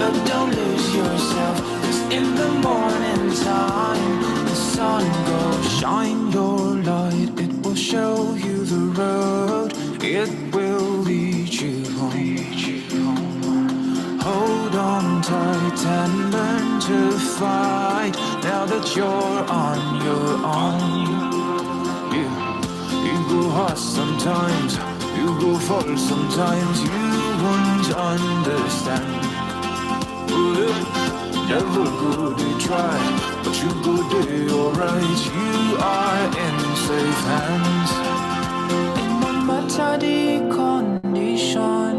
but don't lose yourself, 'cause in the morning time, the sun goes. Shine your light, it will show you the road, it will lead you home. Hold on tight and learn to fight, now that you're on your own. You go hard sometimes, you go fall sometimes, you won't understand. Never go to try, but you go day alright. You are in safe hands. And no matter the condition,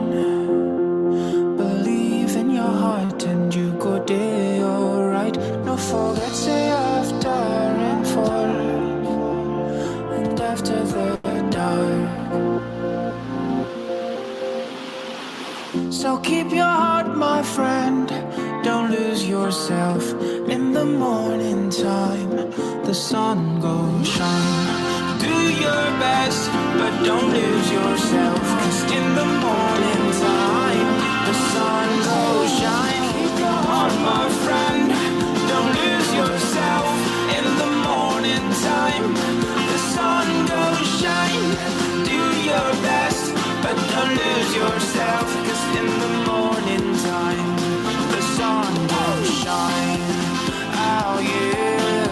believe in your heart and you go day alright. No forget say after rainfall and after the dark. So keep your heart, my friend, don't lose yourself. In the morning time, the sun goes shine. Do your best, but don't lose yourself, 'cause in the morning time, the sun goes shine. Keep your heart, my friend, don't lose yourself. In the morning time, the sun goes shine. Do your best, but don't lose yourself, 'cause in the morning time, the sun will shine. Oh yeah,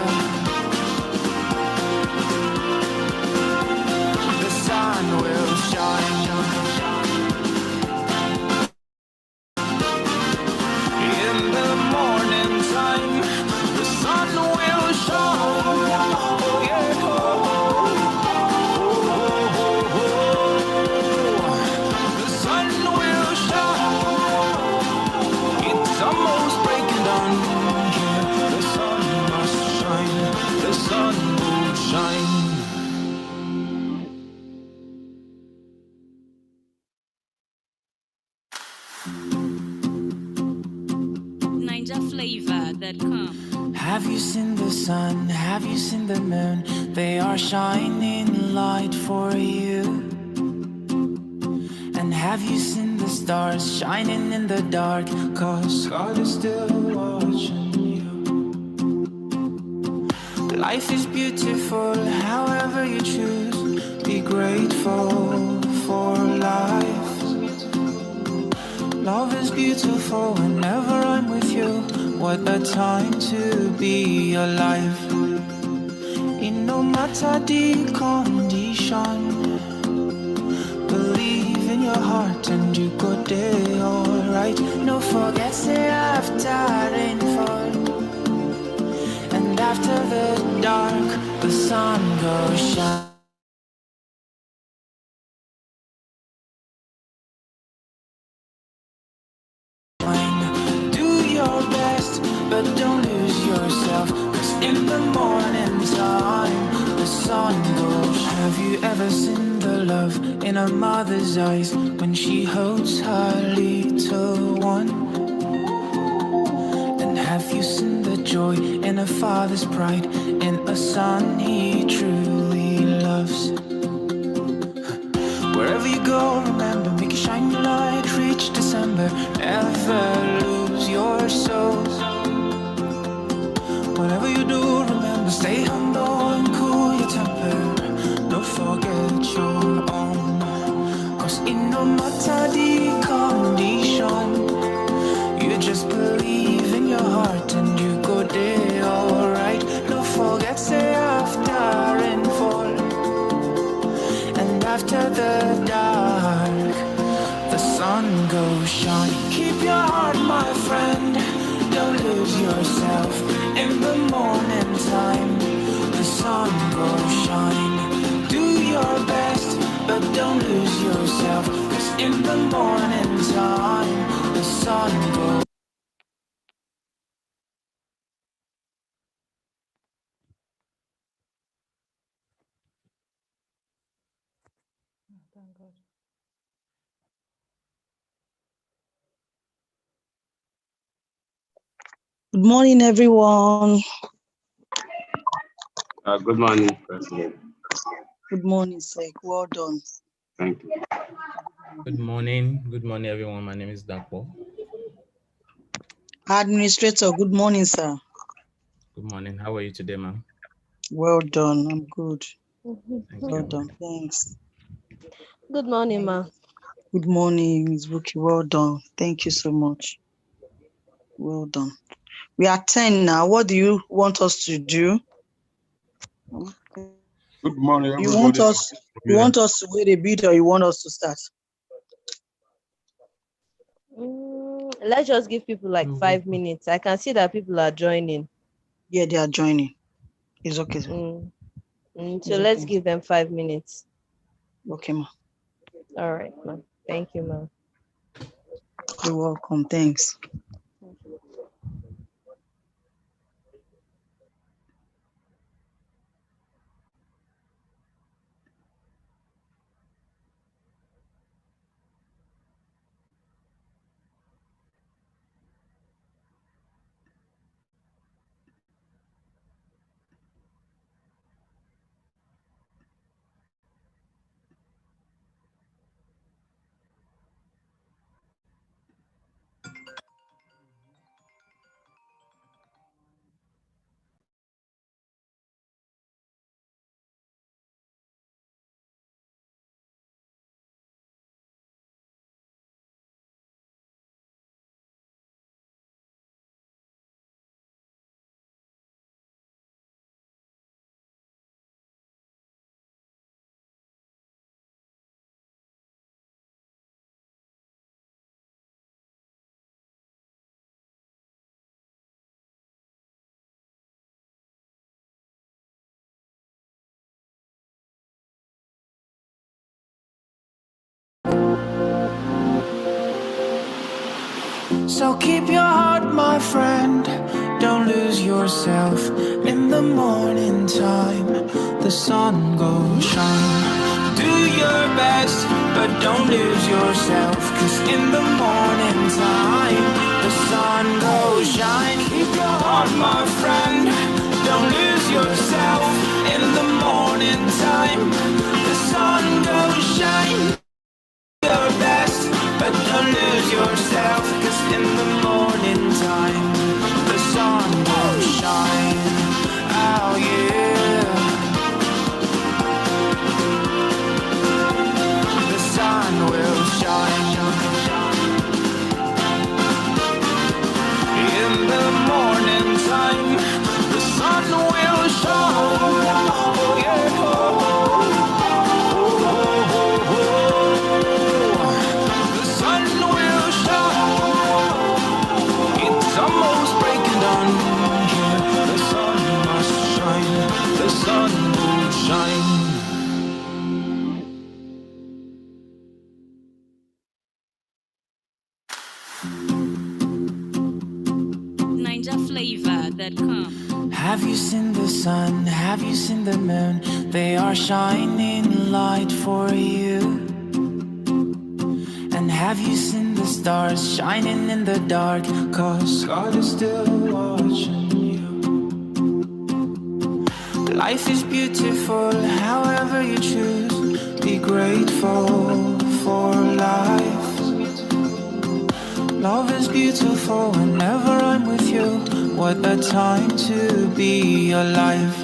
the sun will shine. In the morning time, the sun will shine. Oh yeah. Almost breaking down, yeah. The sun must shine, the sun will shine. NinjaFlavor.com. Have you seen the sun? Have you seen the moon? They are shining light for you. And have you seen the stars shining in the dark? 'Cause God is still watching you. Life is beautiful, however you choose. Be grateful for life. Love is beautiful whenever I'm with you. What a time to be alive. In no matter the condition, believe in your heart and you go day alright. No forget say after rainfall and after the dark, the sun goes shine. Do your best, but don't lose yourself, 'cause in the morning time, the sun goes. Have you ever seen the love in a mother's eyes when she holds her little one? And have you seen the joy in a father's pride in a son he truly loves? Wherever you go, remember, make a shiny light, reach December, never lose your soul. Whatever you do, remember, stay humble and cool your temper. Don't forget your own, 'cause in no matter the condition, you just believe in your heart and you go day alright. Don't forget say after rainfall and after the dark, the sun goes shine. Keep your heart, my friend, don't lose yourself. In the morning time, the sun goes shine. Do your best, but don't lose yourself, 'cause in the morning time, the sun goes. Thank God. Good morning, everyone. Good morning, President. Good morning, Sek. Well done. Thank you. Good morning. Good morning, everyone. My name is Dapo. Administrator, good morning, sir. Good morning. How are you today, ma'am? Well done. I'm good. Thank Well you. done. Thanks. Good morning, ma. Good morning, Ms. Buki. Well done. Thank you so much. Well done. We are 10 now. What do you want us to do? Good morning, You everybody. want us to wait a bit or you want us to start? Let's just give people like 5 minutes. I can see that people are joining. Yeah, they are joining. It's okay. So It's let's okay. give them 5 minutes. Okay, ma. All right, ma. Thank you, ma. You're welcome. Thanks. So keep your heart, my friend. Don't lose yourself. In the morning time, the sun goes shine. Do your best, but don't lose yourself. 'Cause in the morning time, the sun goes shine. Keep your heart, my friend. Don't lose yourself. In the morning time, the sun goes shine. Your best, but don't lose yourself. 'Cause in the morning time, the sun will shine. Oh yeah, the sun will shine. In the morning time, the sun will shine. Oh yeah. The sun will shine. It's almost breaking down here. The sun must shine. The sun will shine. NinjaFlavor.com. Have you seen the sun? Have you seen the moon? They are shining light for you. And have you seen the stars shining in the dark? 'Cause God is still watching you. Life is beautiful, however you choose. Be grateful for life. Love is beautiful whenever I'm with you. What a time to be alive.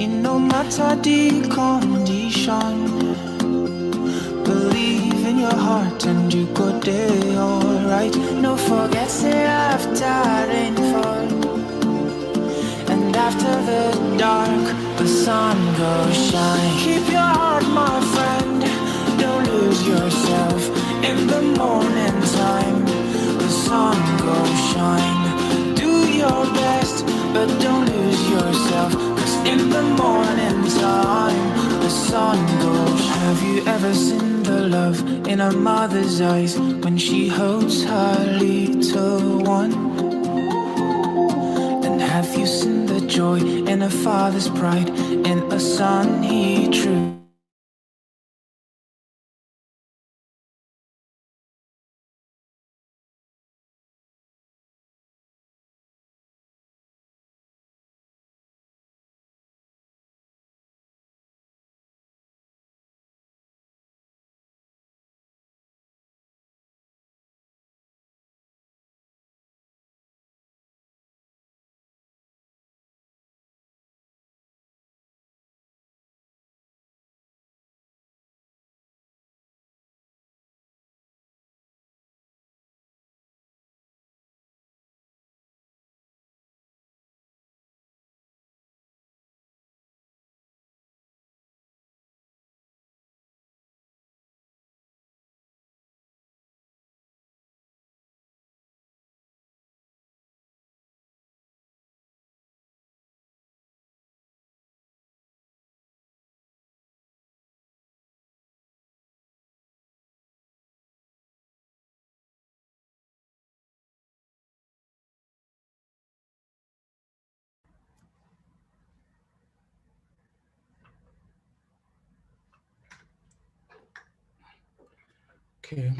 In no matter the condition, believe in your heart and you go there alright. No forget say after rainfall, and after the dark, the sun goes shine. Keep your heart, my friend. Don't lose yourself. In the morning time, the sun goes shine. Do your best, but don't lose yourself. 'Cause in the morning time, the sun goes. Have you ever seen the love in a mother's eyes when she holds her little one? And have you seen the joy in a father's pride in a son he true? Okay.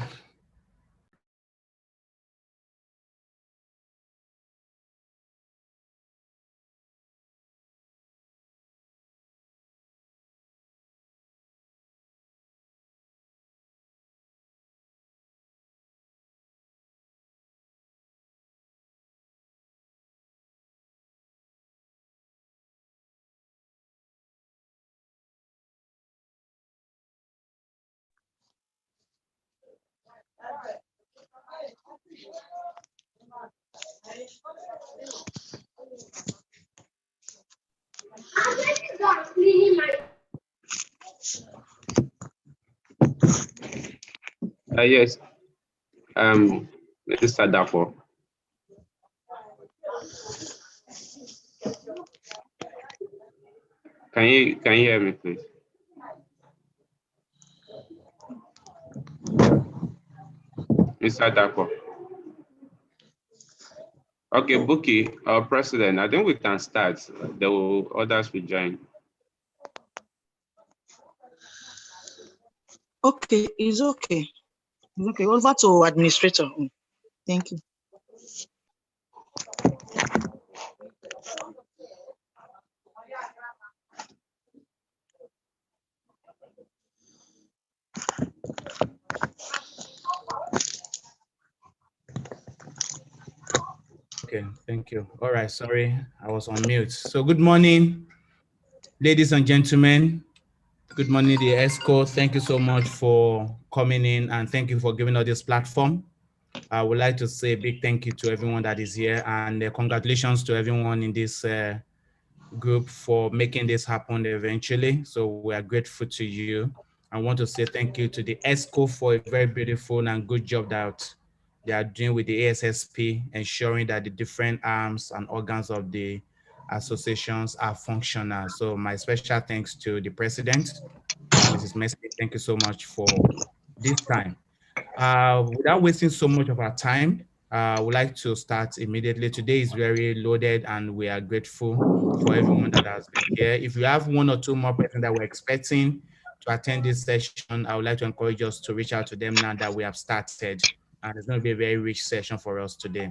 Yes. Mr. Dapo. Can you hear me, please? Mr. Dapo. Okay, Buki, our president, I think we can start. Others will join. Okay, it's okay. It's okay. Over to administrator. Thank you. Okay, thank you. All right, sorry, I was on mute. So good morning, ladies and gentlemen. Good morning, the ESCO. Thank you so much for coming in and thank you for giving us this platform. I would like to say a big thank you to everyone that is here and congratulations to everyone in this group for making this happen eventually. So we are grateful to you. I want to say thank you to the ESCO for a very beautiful and good job that they are doing with the ASSP, ensuring that the different arms and organs of the associations are functional. So my special thanks to the president, Mrs. Messi. Thank you so much for this time. Without wasting so much of our time, I would like to start immediately. Today is very loaded and we are grateful for everyone that has been here. If you have one or two more persons that we're expecting to attend this session, I would like to encourage us to reach out to them now that we have started. And it's going to be a very rich session for us today.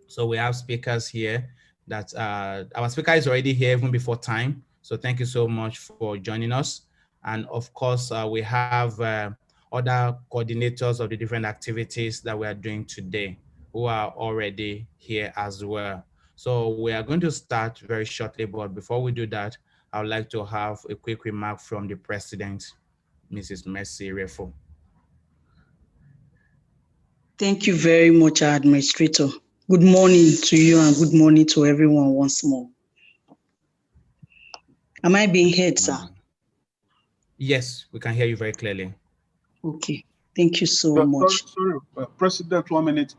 So we have speakers here that our speaker is already here even before time. So thank you so much for joining us. And of course, we have other coordinators of the different activities that we are doing today who are already here as well. So we are going to start very shortly, but before we do that, I would like to have a quick remark from the president, Mrs. Mercy Refo. Thank you very much, administrator. Good morning to you and good morning to everyone once more. Am I being heard, sir? Yes, we can hear you very clearly. Okay, thank you so much. Sorry, President, 1 minute.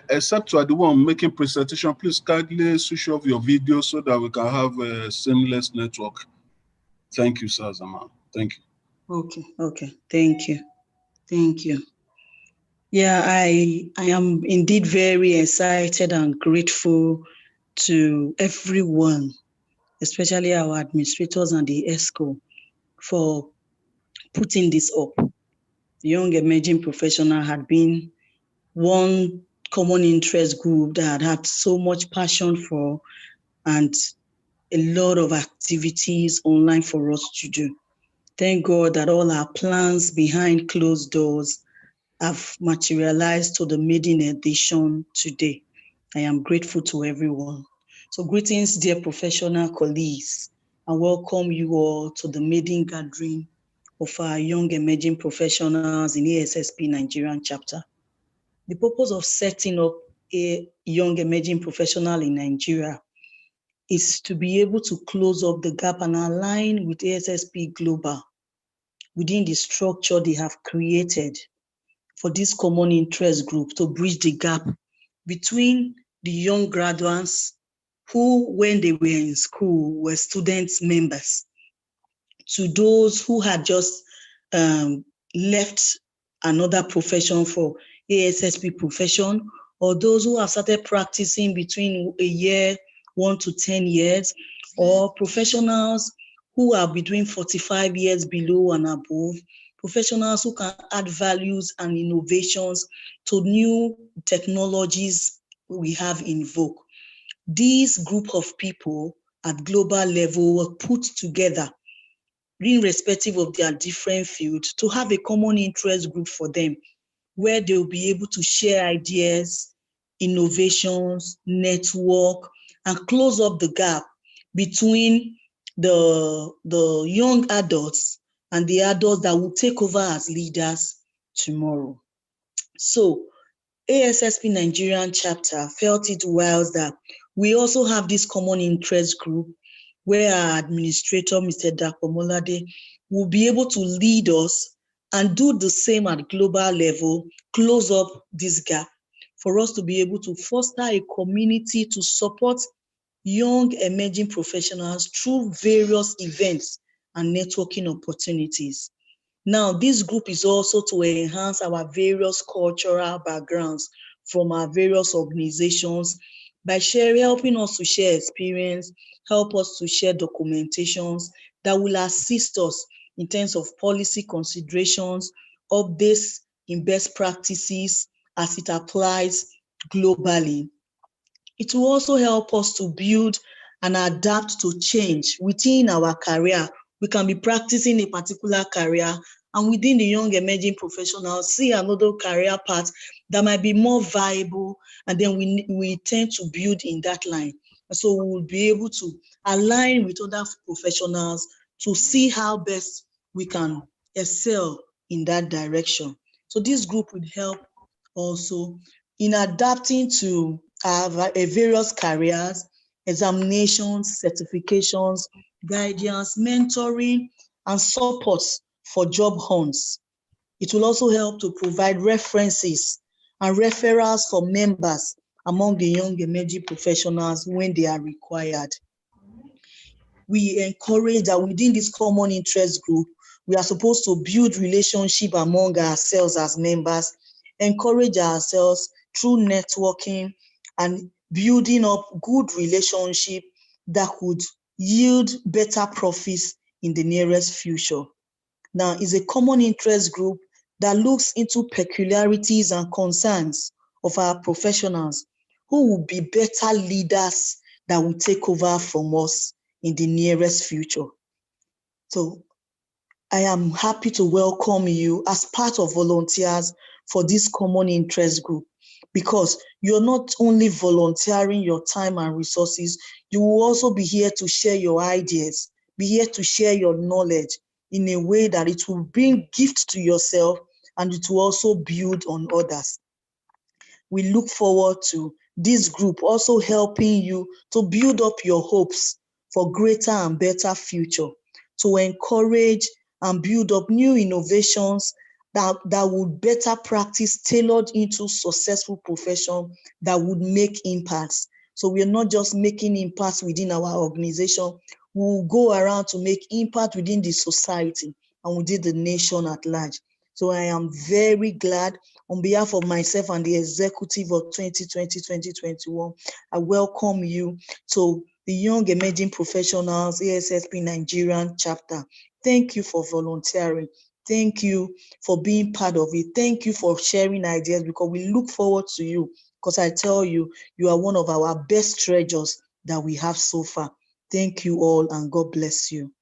Except you are the one making presentation, please kindly switch off your video so that we can have a seamless network. Thank you, sir, Zaman. Thank you. Okay, thank you. Thank you. Yeah, I am indeed very excited and grateful to everyone, especially our administrators and the ESCO, for putting this up. The Young Emerging Professional had been one common interest group that had so much passion for and a lot of activities online for us to do. Thank God that all our plans behind closed doors have materialized to the maiden edition today. I am grateful to everyone. So greetings, dear professional colleagues, and welcome you all to the maiden gathering of our Young Emerging Professionals in ASSP Nigerian chapter. The purpose of setting up a Young Emerging Professional in Nigeria is to be able to close up the gap and align with ASSP Global within the structure they have created for this common interest group to bridge the gap between the young graduates who, when they were in school, were students members, to those who had just left another profession for ASSP profession, or those who have started practicing between a year, 1 to 10 years, or professionals who are between 45 years below and above, professionals who can add values and innovations to new technologies we have in vogue. This group of people at global level were put together, irrespective of their different fields, to have a common interest group for them, where they'll be able to share ideas, innovations, network, and close up the gap between the young adults and the adults that will take over as leaders tomorrow. So ASSP Nigerian chapter felt it wise that we also have this common interest group where our administrator, Mr. Dakomolade, will be able to lead us and do the same at global level, close up this gap for us to be able to foster a community to support young emerging professionals through various events and networking opportunities. Now, this group is also to enhance our various cultural backgrounds from our various organizations by helping us to share experience, help us to share documentations that will assist us in terms of policy considerations, updates in best practices as it applies globally. It will also help us to build and adapt to change within our career. We can be practicing a particular career, and within the young emerging professionals, see another career path that might be more viable, and then we tend to build in that line. So we will be able to align with other professionals to see how best we can excel in that direction. So this group would help also in adapting to various careers, examinations, certifications, guidance, mentoring, and support for job hunts. It will also help to provide references and referrals for members among the young emerging professionals when they are required. We encourage that within this common interest group, we are supposed to build relationship among ourselves as members, encourage ourselves through networking and building up good relationship that could yield better profits in the nearest future. Now, it's a common interest group that looks into peculiarities and concerns of our professionals who will be better leaders that will take over from us in the nearest future. So I am happy to welcome you as part of volunteers for this common interest group, because you're not only volunteering your time and resources, you will also be here to share your ideas, be here to share your knowledge in a way that it will bring gift to yourself and it will also build on others. We look forward to this group also helping you to build up your hopes for greater and better future, to encourage and build up new innovations that would better practice tailored into successful profession that would make impacts. So we are not just making impacts within our organization, we will go around to make impact within the society and within the nation at large. So I am very glad on behalf of myself and the executive of 2020-2021, I welcome you to the Young Emerging Professionals ASSP Nigerian chapter. Thank you for volunteering. Thank you for being part of it. Thank you for sharing ideas, because we look forward to you, because I tell you, you are one of our best treasures that we have so far. Thank you all, and God bless you.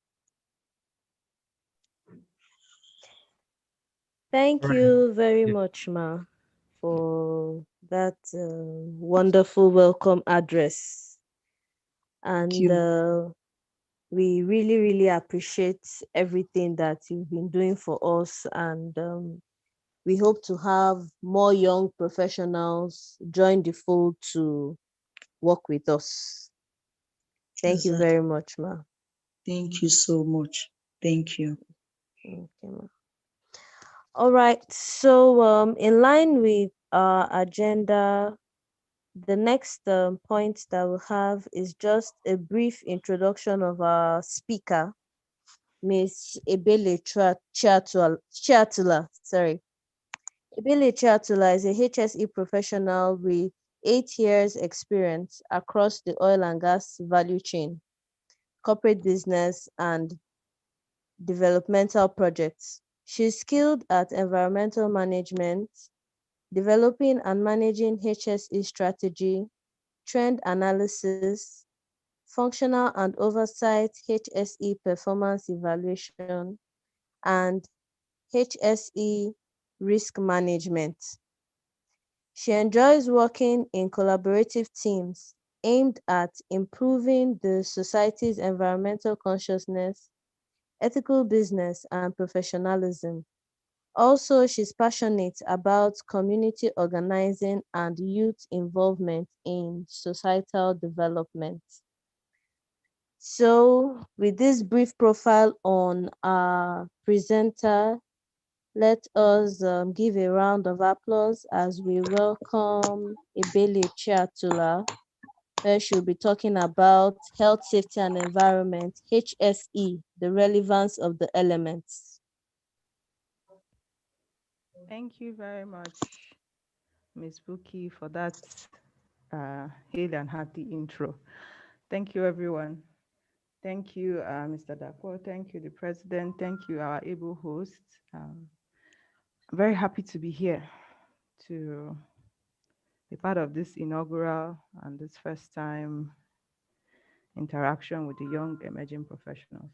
Thank you very much, Ma, for that wonderful welcome address. And we really, really appreciate everything that you've been doing for us. And we hope to have more young professionals join the fold to work with us. Thank you very much, Ma. Thank you so much. Thank you. Okay, Ma. All right. So in line with our agenda, the next point that we'll have is just a brief introduction of our speaker, Miss Ebele Chiatula. Sorry. Ebele Chiatula is a HSE professional with 8 years experience across the oil and gas value chain, corporate business, and developmental projects. She's skilled at environmental management, developing and managing HSE strategy, trend analysis, functional and oversight HSE performance evaluation, and HSE risk management. She enjoys working in collaborative teams aimed at improving the society's environmental consciousness, ethical business, and professionalism. Also, she's passionate about community organizing and youth involvement in societal development. So, with this brief profile on our presenter, let us give a round of applause as we welcome Ebele Chiatula, where she'll be talking about health, safety, and environment, HSE, the relevance of the elements. Thank you very much, Ms. Buki, for that hail and hearty intro. Thank you, everyone. Thank you, Mr. Dapo. Thank you, the president. Thank you, our able hosts. I'm very happy to be here to be part of this inaugural and this first time interaction with the young emerging professionals.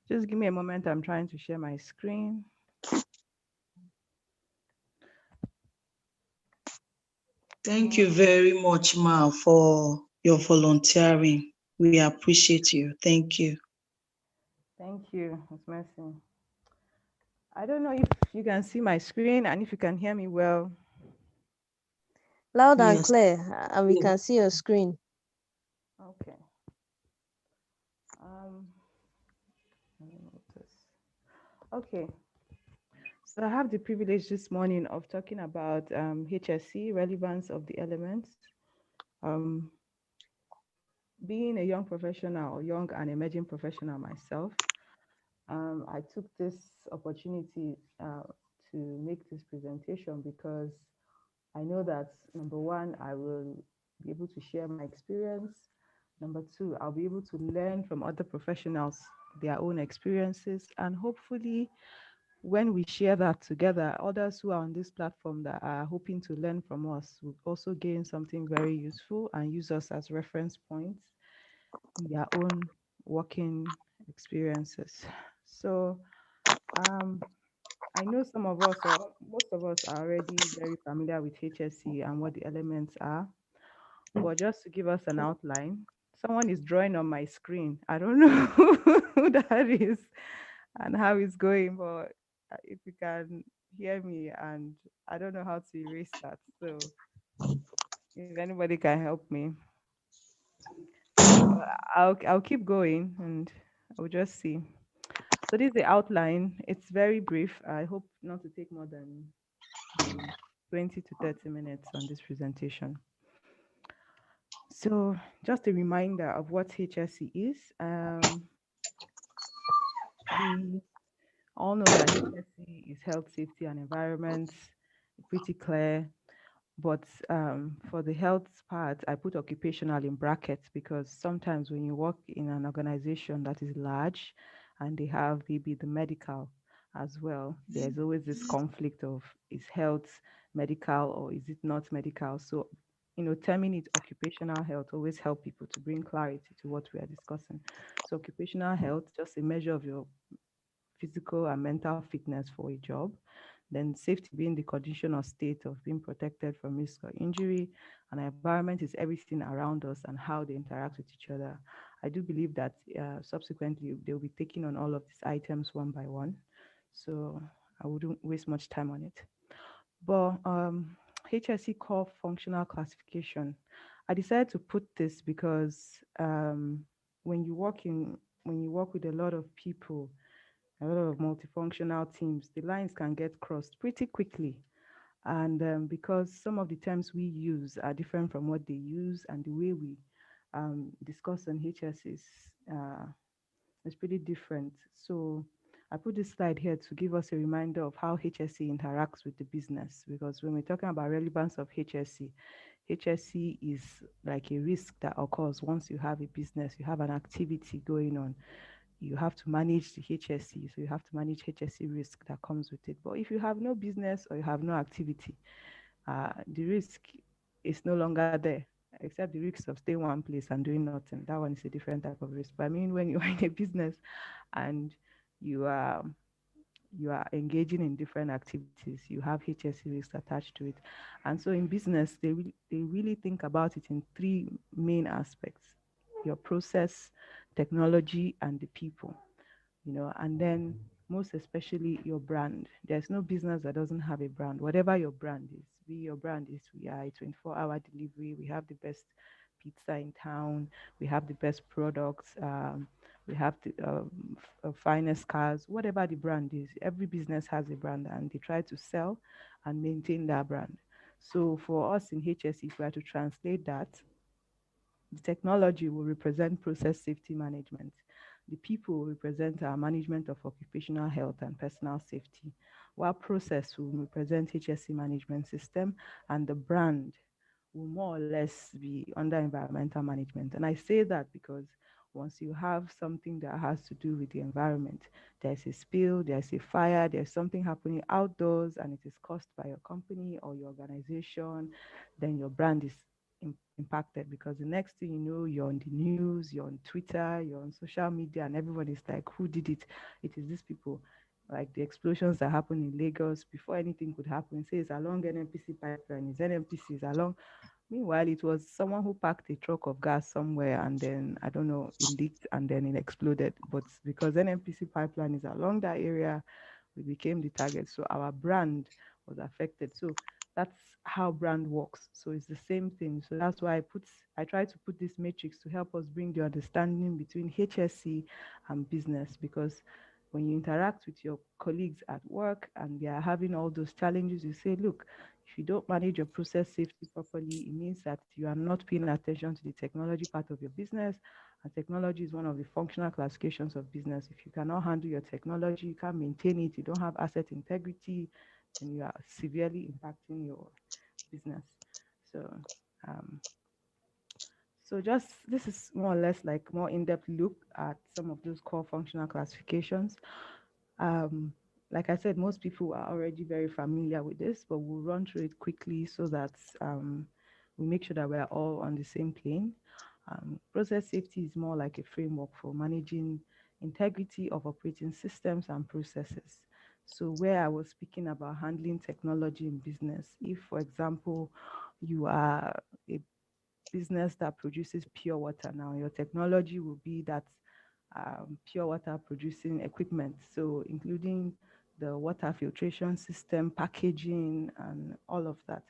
Just give me a moment. I'm trying to share my screen. Thank you very much, Ma, for your volunteering. We appreciate you. Thank you. Thank you, Ms. Mercy. I don't know if you can see my screen and if you can hear me well. Loud and Yes. clear, and we Yes. can see your screen. Okay. Let me move this. Okay. So I have the privilege this morning of talking about HSE, relevance of the elements. Being a young professional, young and emerging professional myself, I took this opportunity to make this presentation because I know that, number one, I will be able to share my experience. Number two, I'll be able to learn from other professionals, their own experiences, and hopefully when we share that together, others who are on this platform that are hoping to learn from us will also gain something very useful and use us as reference points in their own working experiences. So I know some of us, or most of us, are already very familiar with HSE and what the elements are. But just to give us an outline, someone is drawing on my screen. I don't know who that is and how it's going, but if you can hear me, and I don't know how to erase that. So if anybody can help me, I'll keep going and I'll just see. So this is the outline. It's very brief. I hope not to take more than 20 to 30 minutes on this presentation. So just a reminder of what HSE is. We all know that HSE is health, safety, and environment. Pretty clear. But for the health part, I put occupational in brackets because sometimes when you work in an organization that is large and they have maybe the medical as well, there's always this conflict of is health medical or is it not medical? So, terming it occupational health always help people to bring clarity to what we are discussing. So occupational health, just a measure of your physical and mental fitness for a job. Then safety being the condition or state of being protected from risk or injury. And environment is everything around us and how they interact with each other. I do believe that subsequently they'll be taking on all of these items one by one. So I wouldn't waste much time on it. But HSE core functional classification. I decided to put this because when you work with a lot of people, a lot of multifunctional teams, the lines can get crossed pretty quickly. And because some of the terms we use are different from what they use, and the way we discuss on HS is pretty different. So I put this slide here to give us a reminder of how HSE interacts with the business, because when we're talking about relevance of HSE, HSE is like a risk that occurs once you have a business, you have an activity going on. you have to manage the HSE, so you have to manage HSE risk that comes with it. But if you have no business or you have no activity, the risk is no longer there, except the risk of staying one place and doing nothing. That one is a different type of risk. But I mean, when you are in a business and you are you are engaging in different activities, you have HSE risks attached to it. And so in business, they really think about it in three main aspects: your process, technology, and the people. And then most especially your brand. There's no business that doesn't have a brand. Whatever your brand is, your brand is, we are a 24-hour delivery, we have the best pizza in town, we have the best products, we have the finest cars, whatever the brand is. Every business has a brand and they try to sell and maintain that brand. So for us in HSE, if we are to translate that, the technology will represent process safety management. The people will represent our management of occupational health and personal safety, while process will represent HSE management system, and the brand will more or less be under environmental management. And I say that because once you have something that has to do with the environment, there's a spill, there's a fire, there's something happening outdoors, and it is caused by your company or your organization, then your brand is impacted, because the next thing you know, you're on the news, you're on Twitter, you're on social media, and everyone is like, who did it? It is these people. Like the explosions that happened in Lagos, before anything could happen, say it's along NNPC pipeline, it's NNPC, is along. Meanwhile, it was someone who parked a truck of gas somewhere, and then, I don't know, it leaked and then it exploded. But because NNPC pipeline is along that area, we became the target. So our brand was affected. So that's how brand works. So it's the same thing. So that's why I try to put this matrix to help us bring the understanding between HSC and business, because when you interact with your colleagues at work and they are having all those challenges, you say, look, if you don't manage your process safety properly, it means that you are not paying attention to the technology part of your business. And technology is one of the functional classifications of business. If you cannot handle your technology, you can't maintain it, you don't have asset integrity, then you are severely impacting your business. So, um, so just this is more or less like more in-depth look at some of those core functional classifications. Um, like I said, most people are already very familiar with this, but we'll run through it quickly so that we make sure that we're all on the same plane. Process safety is more like a framework for managing integrity of operating systems and processes. So where I was speaking about handling technology in business, if, for example, you are a business that produces pure water now, your technology will be that pure water producing equipment, so including the water filtration system, packaging, and all of that.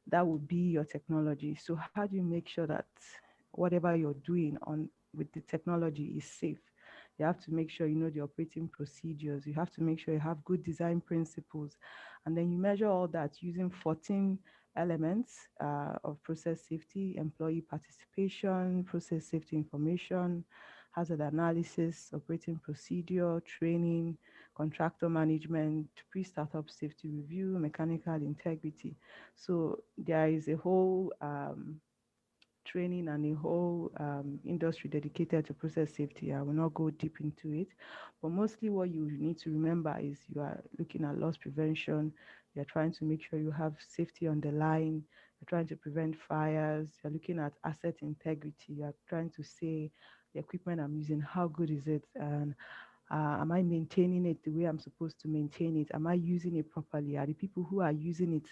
That would be your technology. So how do you make sure that whatever you're doing on with the technology is safe? You have to make sure you know the operating procedures. You have to make sure you have good design principles. And then you measure all that using 14 elements of process safety: employee participation, process safety information, hazard analysis, operating procedure, training, contractor management, pre-startup safety review, mechanical integrity. So there is a whole training and a whole industry dedicated to process safety. I will not go deep into it, but mostly what you need to remember is you are looking at loss prevention. You're trying to make sure you have safety on the line. You're trying to prevent fires. You're looking at asset integrity. You're trying to say the equipment I'm using, how good is it? And am I maintaining it the way I'm supposed to maintain it? Am I using it properly? Are the people who are using it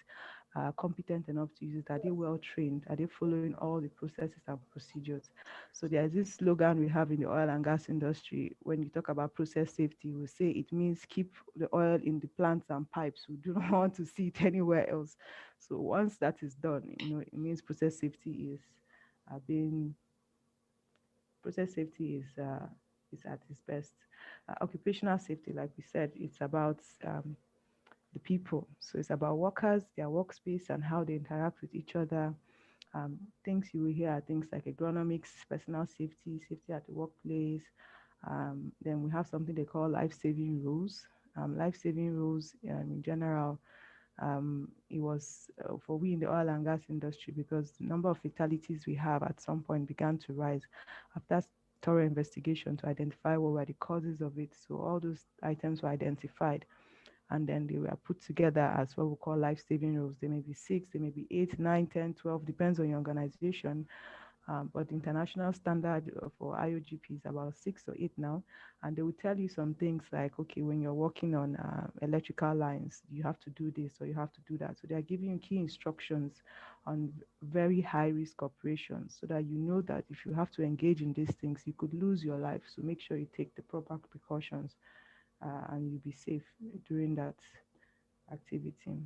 competent enough to use it? Are they well trained? Are they following all the processes and procedures? So there's this slogan we have in the oil and gas industry. When you talk about process safety, we say it means keep the oil in the plants and pipes. We do not want to see it anywhere else. So once that is done, it means being process safety is at its best. Occupational safety, like we said, it's about the people. So it's about workers, their workspace, and how they interact with each other. Things you will hear are things like agronomics, personal safety, safety at the workplace. Then we have something they call life-saving rules. Life-saving rules in general, it was for we in the oil and gas industry, because the number of fatalities we have at some point began to rise after thorough investigation to identify what were the causes of it. So all those items were identified, and then they were put together as what we call life-saving rules. They may be 6, they may be 8, 9, 10, 12, depends on your organization. But the international standard for IOGP is about 6 or 8 now. And they will tell you some things like, okay, when you're working on electrical lines, you have to do this or you have to do that. So they are giving you key instructions on very high risk operations so that you know that if you have to engage in these things, you could lose your life. So make sure you take the proper precautions and you'll be safe during that activity.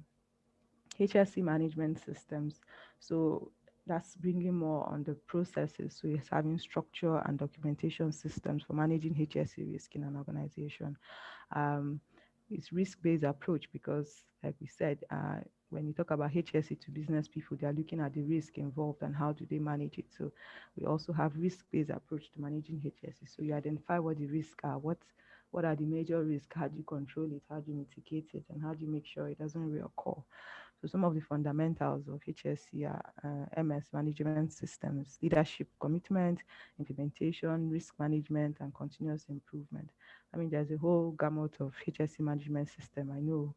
HSE management systems. So that's bringing more on the processes. So it's having structure and documentation systems for managing HSE risk in an organization. Um, it's risk-based approach because, like we said, when you talk about HSE to business people, they are looking at the risk involved and how do they manage it. So we also have risk-based approach to managing HSE. So you identify what the risks are, what are the major risks, how do you control it, how do you mitigate it, and how do you make sure it doesn't reoccur. So some of the fundamentals of HSE are MS management systems, leadership commitment, implementation, risk management, and continuous improvement. I mean, there's a whole gamut of HSE management system. I know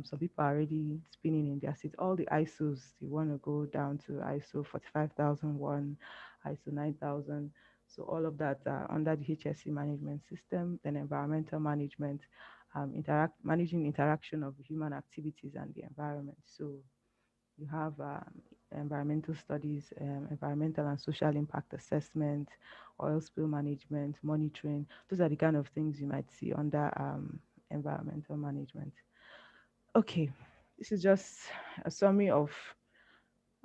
some people are already spinning in their seats. All the ISOs, you want to go down to ISO 45001, ISO 9000. So all of that are under the HSE management system. Then environmental management, managing interaction of human activities and the environment. So you have environmental studies, environmental and social impact assessment, oil spill management, monitoring. Those are the kind of things you might see under environmental management. Okay, this is just a summary of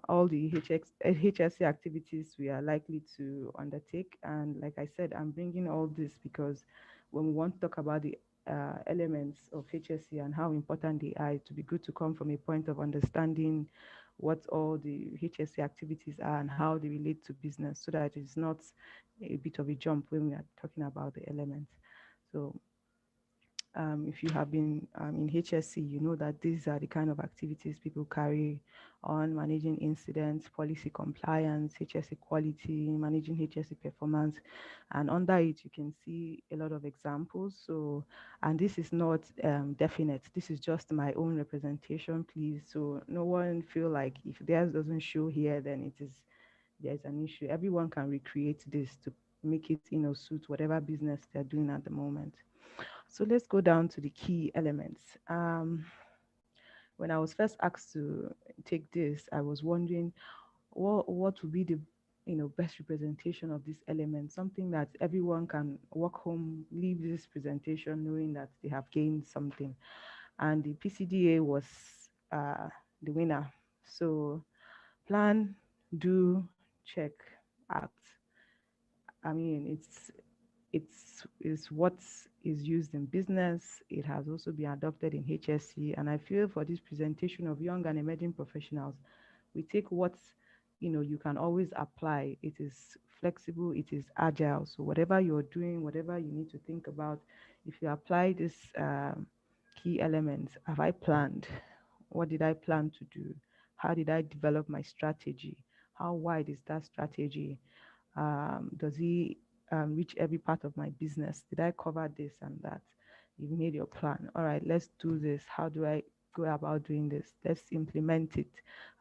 all the HSC activities we are likely to undertake. And like I said, I'm bringing all this because when we want to talk about the elements of HSC and how important they are, to be good to come from a point of understanding what all the HSC activities are and how they relate to business so that it's not a bit of a jump when we are talking about the elements. So if you have been in HSC, you know that these are the kind of activities people carry on: managing incidents, policy compliance, HSC quality, managing HSC performance. And under it, you can see a lot of examples. So, and this is not definite. This is just my own representation, please. So no one feel like if theirs doesn't show here, then there's an issue. Everyone can recreate this to make it, suit whatever business they're doing at the moment. So let's go down to the key elements. When I was first asked to take this, I was wondering what would be the best representation of this element, something that everyone can walk home, leave this presentation knowing that they have gained something. And the PCDA was the winner. So plan, do, check, act. I mean, it's what is used in business. It has also been adopted in HSC. And I feel for this presentation of young and emerging professionals, we take what you can always apply. It is flexible, it is agile. So whatever you're doing, whatever you need to think about, if you apply this key elements, have I planned? What did I plan to do? How did I develop my strategy? How wide is that strategy? Does he reach every part of my business? Did I cover this and that? You've made your plan. All right, let's do this. How do I go about doing this? Let's implement it.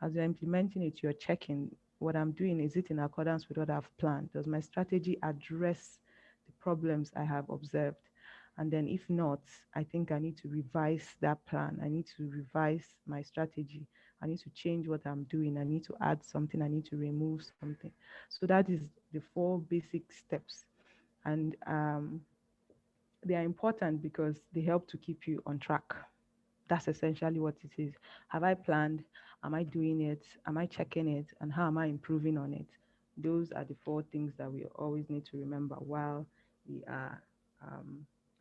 As you're implementing it, you're checking what I'm doing. Is it in accordance with what I've planned? Does my strategy address the problems I have observed? And then if not, I think I need to revise that plan. I need to revise my strategy. I need to change what I'm doing. I need to add something. I need to remove something. So that is the 4 basic steps. And they are important because they help to keep you on track. That's essentially what it is. Have I planned? Am I doing it? Am I checking it? And how am I improving on it? Those are the 4 things that we always need to remember while we are,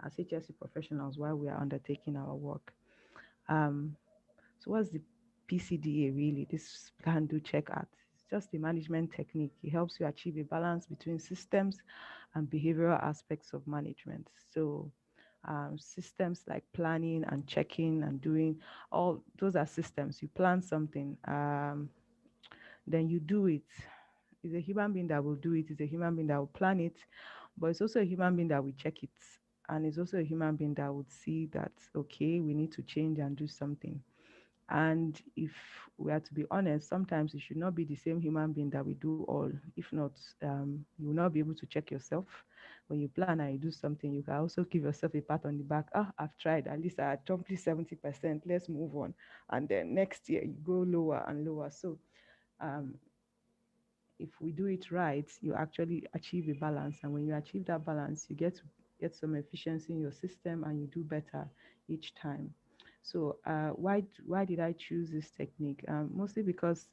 as HSC professionals, while we are undertaking our work. So what's the PCDA really? This plan, do, check, act. It's just a management technique. It helps you achieve a balance between systems and behavioral aspects of management. So systems like planning and checking and doing, all those are systems. You plan something, then you do it. It's a human being that will do it. It's a human being that will plan it. But it's also a human being that will check it. And it's also a human being that would see that, okay, we need to change and do something. And if we are to be honest, sometimes it should not be the same human being that we do all. If not, you will not be able to check yourself. When you plan and you do something, you can also give yourself a pat on the back. Ah, I've tried. At least I accomplished 70%. Let's move on. And then next year, you go lower and lower. So um, if we do it right, you actually achieve a balance. And when you achieve that balance, you get to get some efficiency in your system and you do better each time. So why did I choose this technique? Mostly because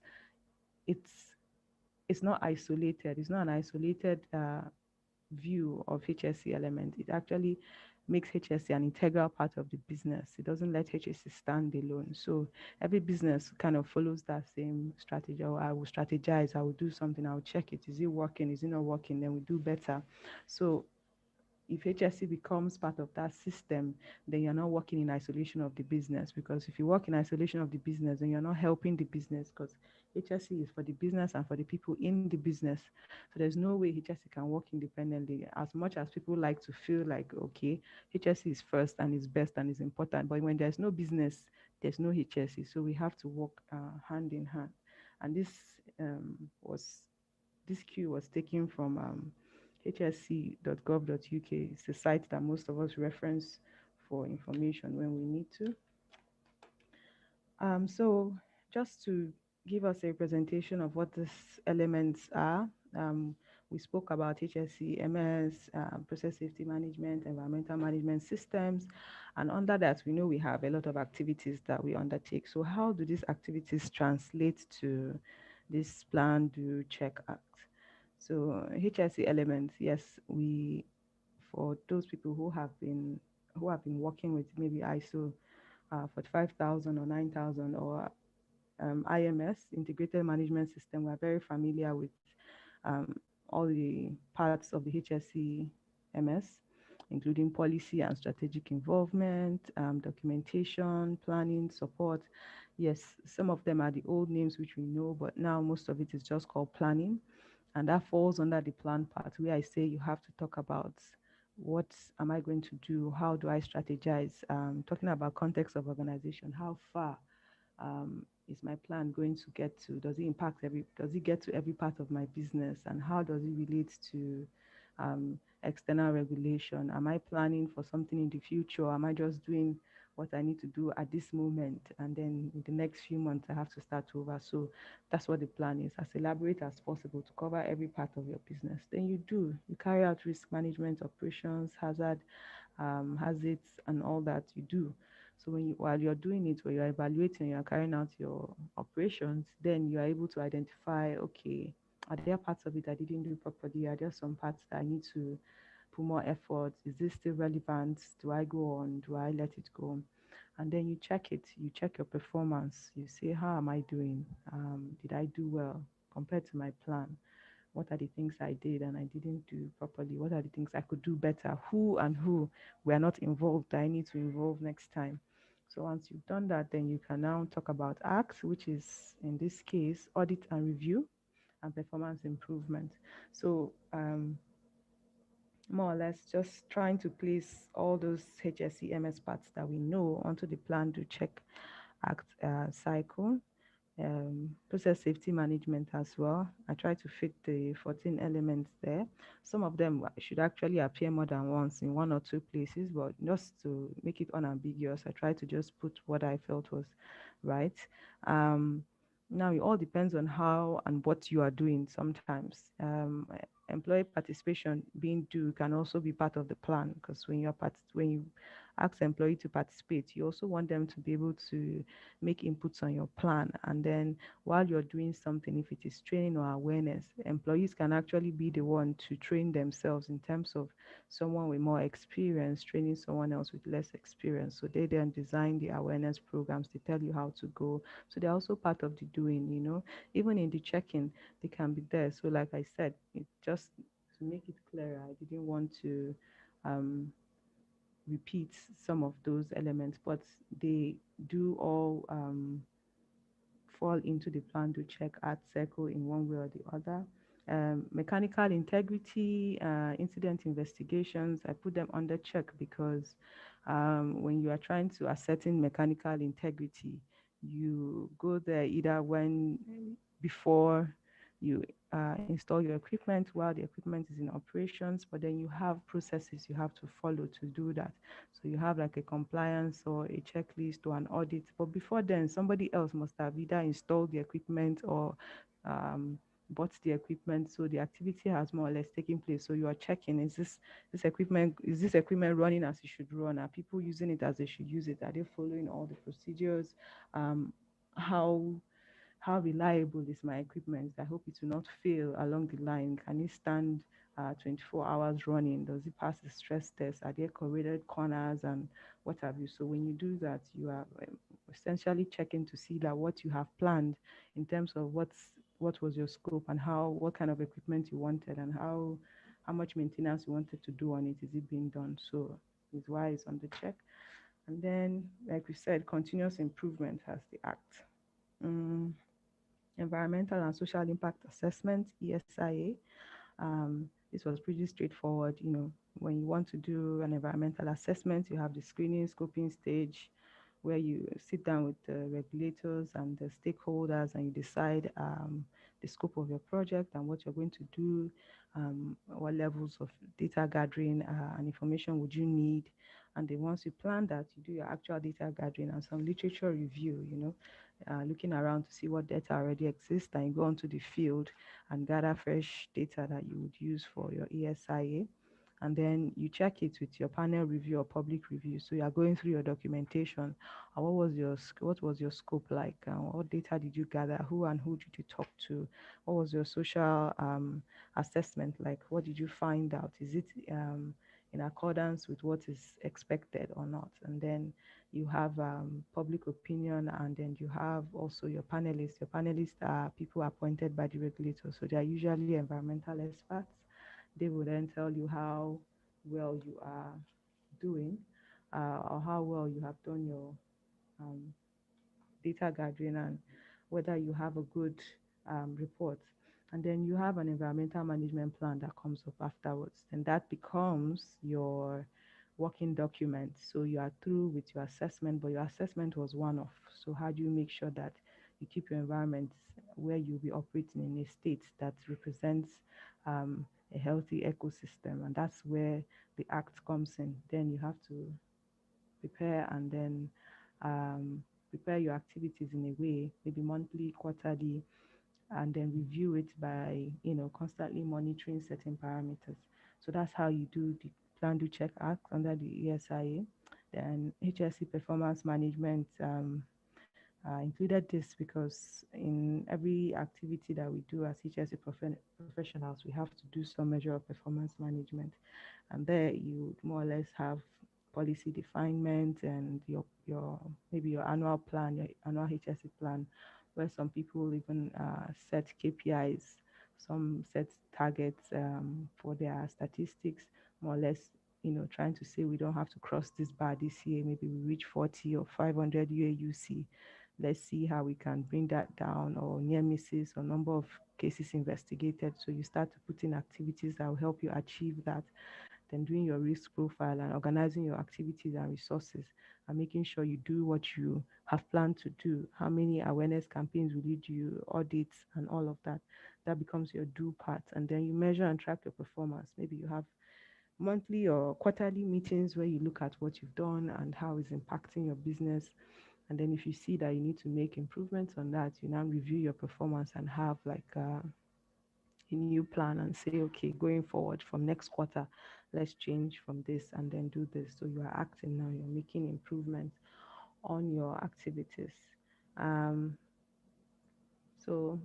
it's it's not isolated. It's not an isolated view of HSC element. It actually makes HSC an integral part of the business. It doesn't let HSC stand alone. So every business kind of follows that same strategy. Or I will strategize, I will do something, I will check it. Is it working? Is it not working? Then we do better. So if HSC becomes part of that system, then you're not working in isolation of the business. Because if you work in isolation of the business, then you're not helping the business, because HSC is for the business and for the people in the business. So there's no way HSC can work independently. As much as people like to feel like, okay, HSC is first and is best and is important, but when there's no business, there's no HSC. So we have to work hand in hand. And was this cue was taken from hsc.gov.uk. It's a site that most of us reference for information when we need to. So just to give us a representation of what these elements are, we spoke about HSE, MS, process safety management, environmental management systems, and under that, we know we have a lot of activities that we undertake. So how do these activities translate to this plan, do, check, act? So HSE elements, yes, for those people who have been working with maybe ISO 45,000 or 9,000 or IMS, Integrated Management System, we're very familiar with all the parts of the HSE MS, including policy and strategic involvement, documentation, planning, support. Yes, some of them are the old names which we know, but now most of it is just called planning. And that falls under the plan part, where I say you have to talk about what am I going to do? How do I strategize? Talking about context of organization, how far is my plan going to get to? Does it get to every part of my business? And how does it relate to external regulation? Am I planning for something in the future? Or am I just doing what I need to do at this moment? And then in the next few months, I have to start over. So that's what the plan is, as elaborate as possible to cover every part of your business. Then you carry out risk management, operations, hazards, and all that you do. So while you're doing it, while you're evaluating, you're carrying out your operations, then you are able to identify, okay, are there parts of it I didn't do properly? Are there some parts that I need to put more effort? Is this still relevant? Do I go on? Do I let it go? And then you check it. You check your performance. You say, how am I doing? Did I do well compared to my plan? What are the things I did and I didn't do properly? What are the things I could do better? Who were not involved that I need to involve next time? So once you've done that, then you can now talk about ACT, which is in this case audit and review and performance improvement. So more or less just trying to place all those HSE MS parts that we know onto the plan to check ACT cycle. Process safety management as well. I try to fit the 14 elements there. Some of them should actually appear more than once in one or two places, but just to make it unambiguous, I try to just put what I felt was right. Now, it all depends on how and what you are doing sometimes. Employee participation being due can also be part of the plan, because when you ask employee to participate, you also want them to be able to make inputs on your plan. And then while you're doing something, if it is training or awareness, employees can actually be the one to train themselves in terms of someone with more experience training someone else with less experience. So they then design the awareness programs. They tell you how to go. So they're also part of the doing, even in the check-in, they can be there. So like I said, it just to make it clearer, I didn't want to repeat some of those elements, but they do all fall into the plan to check art circle in one way or the other. Mechanical integrity, incident investigations, I put them under check because when you are trying to ascertain mechanical integrity, you go there either before you install your equipment, while the equipment is in operations, but then you have processes you have to follow to do that. So you have like a compliance or a checklist or an audit. But before then, somebody else must have either installed the equipment or bought the equipment. So the activity has more or less taken place. So you are checking, is this equipment running as it should run? Are people using it as they should use it? Are they following all the procedures? How how reliable is my equipment? I hope it will not fail along the line. Can it stand 24 hours running? Does it pass the stress test? Are there corroded corners and what have you? So when you do that, you are essentially checking to see that what you have planned in terms of what was your scope and what kind of equipment you wanted and how much maintenance you wanted to do on it. Is it being done? So is why it's on the check. And then, like we said, continuous improvement has the act. Environmental and social impact assessment, ESIA. This was pretty straightforward. When you want to do an environmental assessment, you have the screening, scoping stage, where you sit down with the regulators and the stakeholders and you decide the scope of your project and what you're going to do, what levels of data gathering and information would you need. And then once you plan that, you do your actual data gathering and some literature review, looking around to see what data already exists, and you go onto the field and gather fresh data that you would use for your ESIA. And then you check it with your panel review or public review. So you are going through your documentation. What was your scope like? What data did you gather? Who and who did you talk to? What was your social assessment like? What did you find out? Is it in accordance with what is expected or not? And then you have public opinion, and then you have also your panelists. Your panelists are people appointed by the regulator, so they are usually environmental experts. They will then tell you how well you are doing, or how well you have done your um, data gathering and whether you have a good report. And then you have an environmental management plan that comes up afterwards. And that becomes your working document. So you are through with your assessment, but your assessment was one off. So how do you make sure that you keep your environment where you'll be operating in a state that represents a healthy ecosystem? And that's where the act comes in. Then you have to prepare and then prepare your activities in a way, maybe monthly, quarterly, and then review it by, constantly monitoring certain parameters. So that's how you do the Plan, Do, Check Act under the ESIA. Then HSE performance management included this because in every activity that we do as HSE professionals, we have to do some measure of performance management. And there you more or less have policy definement and your maybe your annual plan, your annual HSE plan, where some people even set KPIs, some set targets for their statistics, more or less, trying to say we don't have to cross this bar this year. Maybe we reach 40 or 500 UAUC. Let's see how we can bring that down, or near misses or number of cases investigated. So you start to put in activities that will help you achieve that. Then doing your risk profile and organizing your activities and resources and making sure you do what you have planned to do. How many awareness campaigns will you do, audits and all of that. That becomes your do part. And then you measure and track your performance. Maybe you have monthly or quarterly meetings where you look at what you've done and how it's impacting your business. And then if you see that you need to make improvements on that, you now review your performance and have like a new plan and say, okay, going forward from next quarter, let's change from this and then do this. So you are acting now, you're making improvements on your activities. So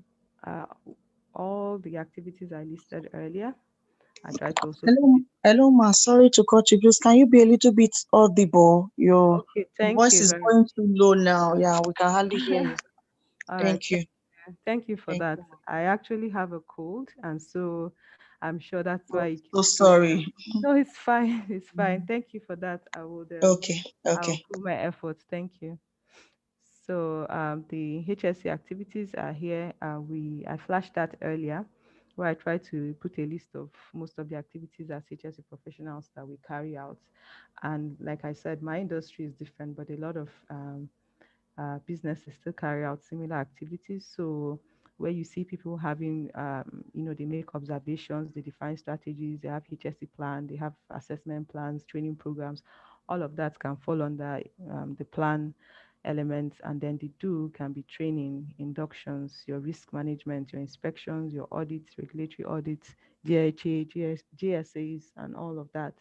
uh, all the activities I listed earlier, I try to also put Hello, it. hello, ma. Sorry to cut you. Please, can you be a little bit audible? Your Okay, thank voice you is very going too low now. Yeah, we can hardly hear you. All right. Thank you. Thank you for Thank that. you. I actually have a cold, and so I'm sure that's why Oh, it so keeps going. sorry. No, it's fine. It's fine. Thank you for that. Okay, I will okay. put my efforts. Thank you. So the HSC activities are here. I flashed that earlier. where I try to put a list of most of the activities as HSE professionals that we carry out. And like I said, my industry is different, but a lot of businesses still carry out similar activities. So where you see people having, they make observations, they define strategies, they have HSE plan, they have assessment plans, training programs, all of that can fall under the plan elements. And then the do can be training, inductions, your risk management, your inspections, your audits, regulatory audits, GHA, GSAs, and all of that.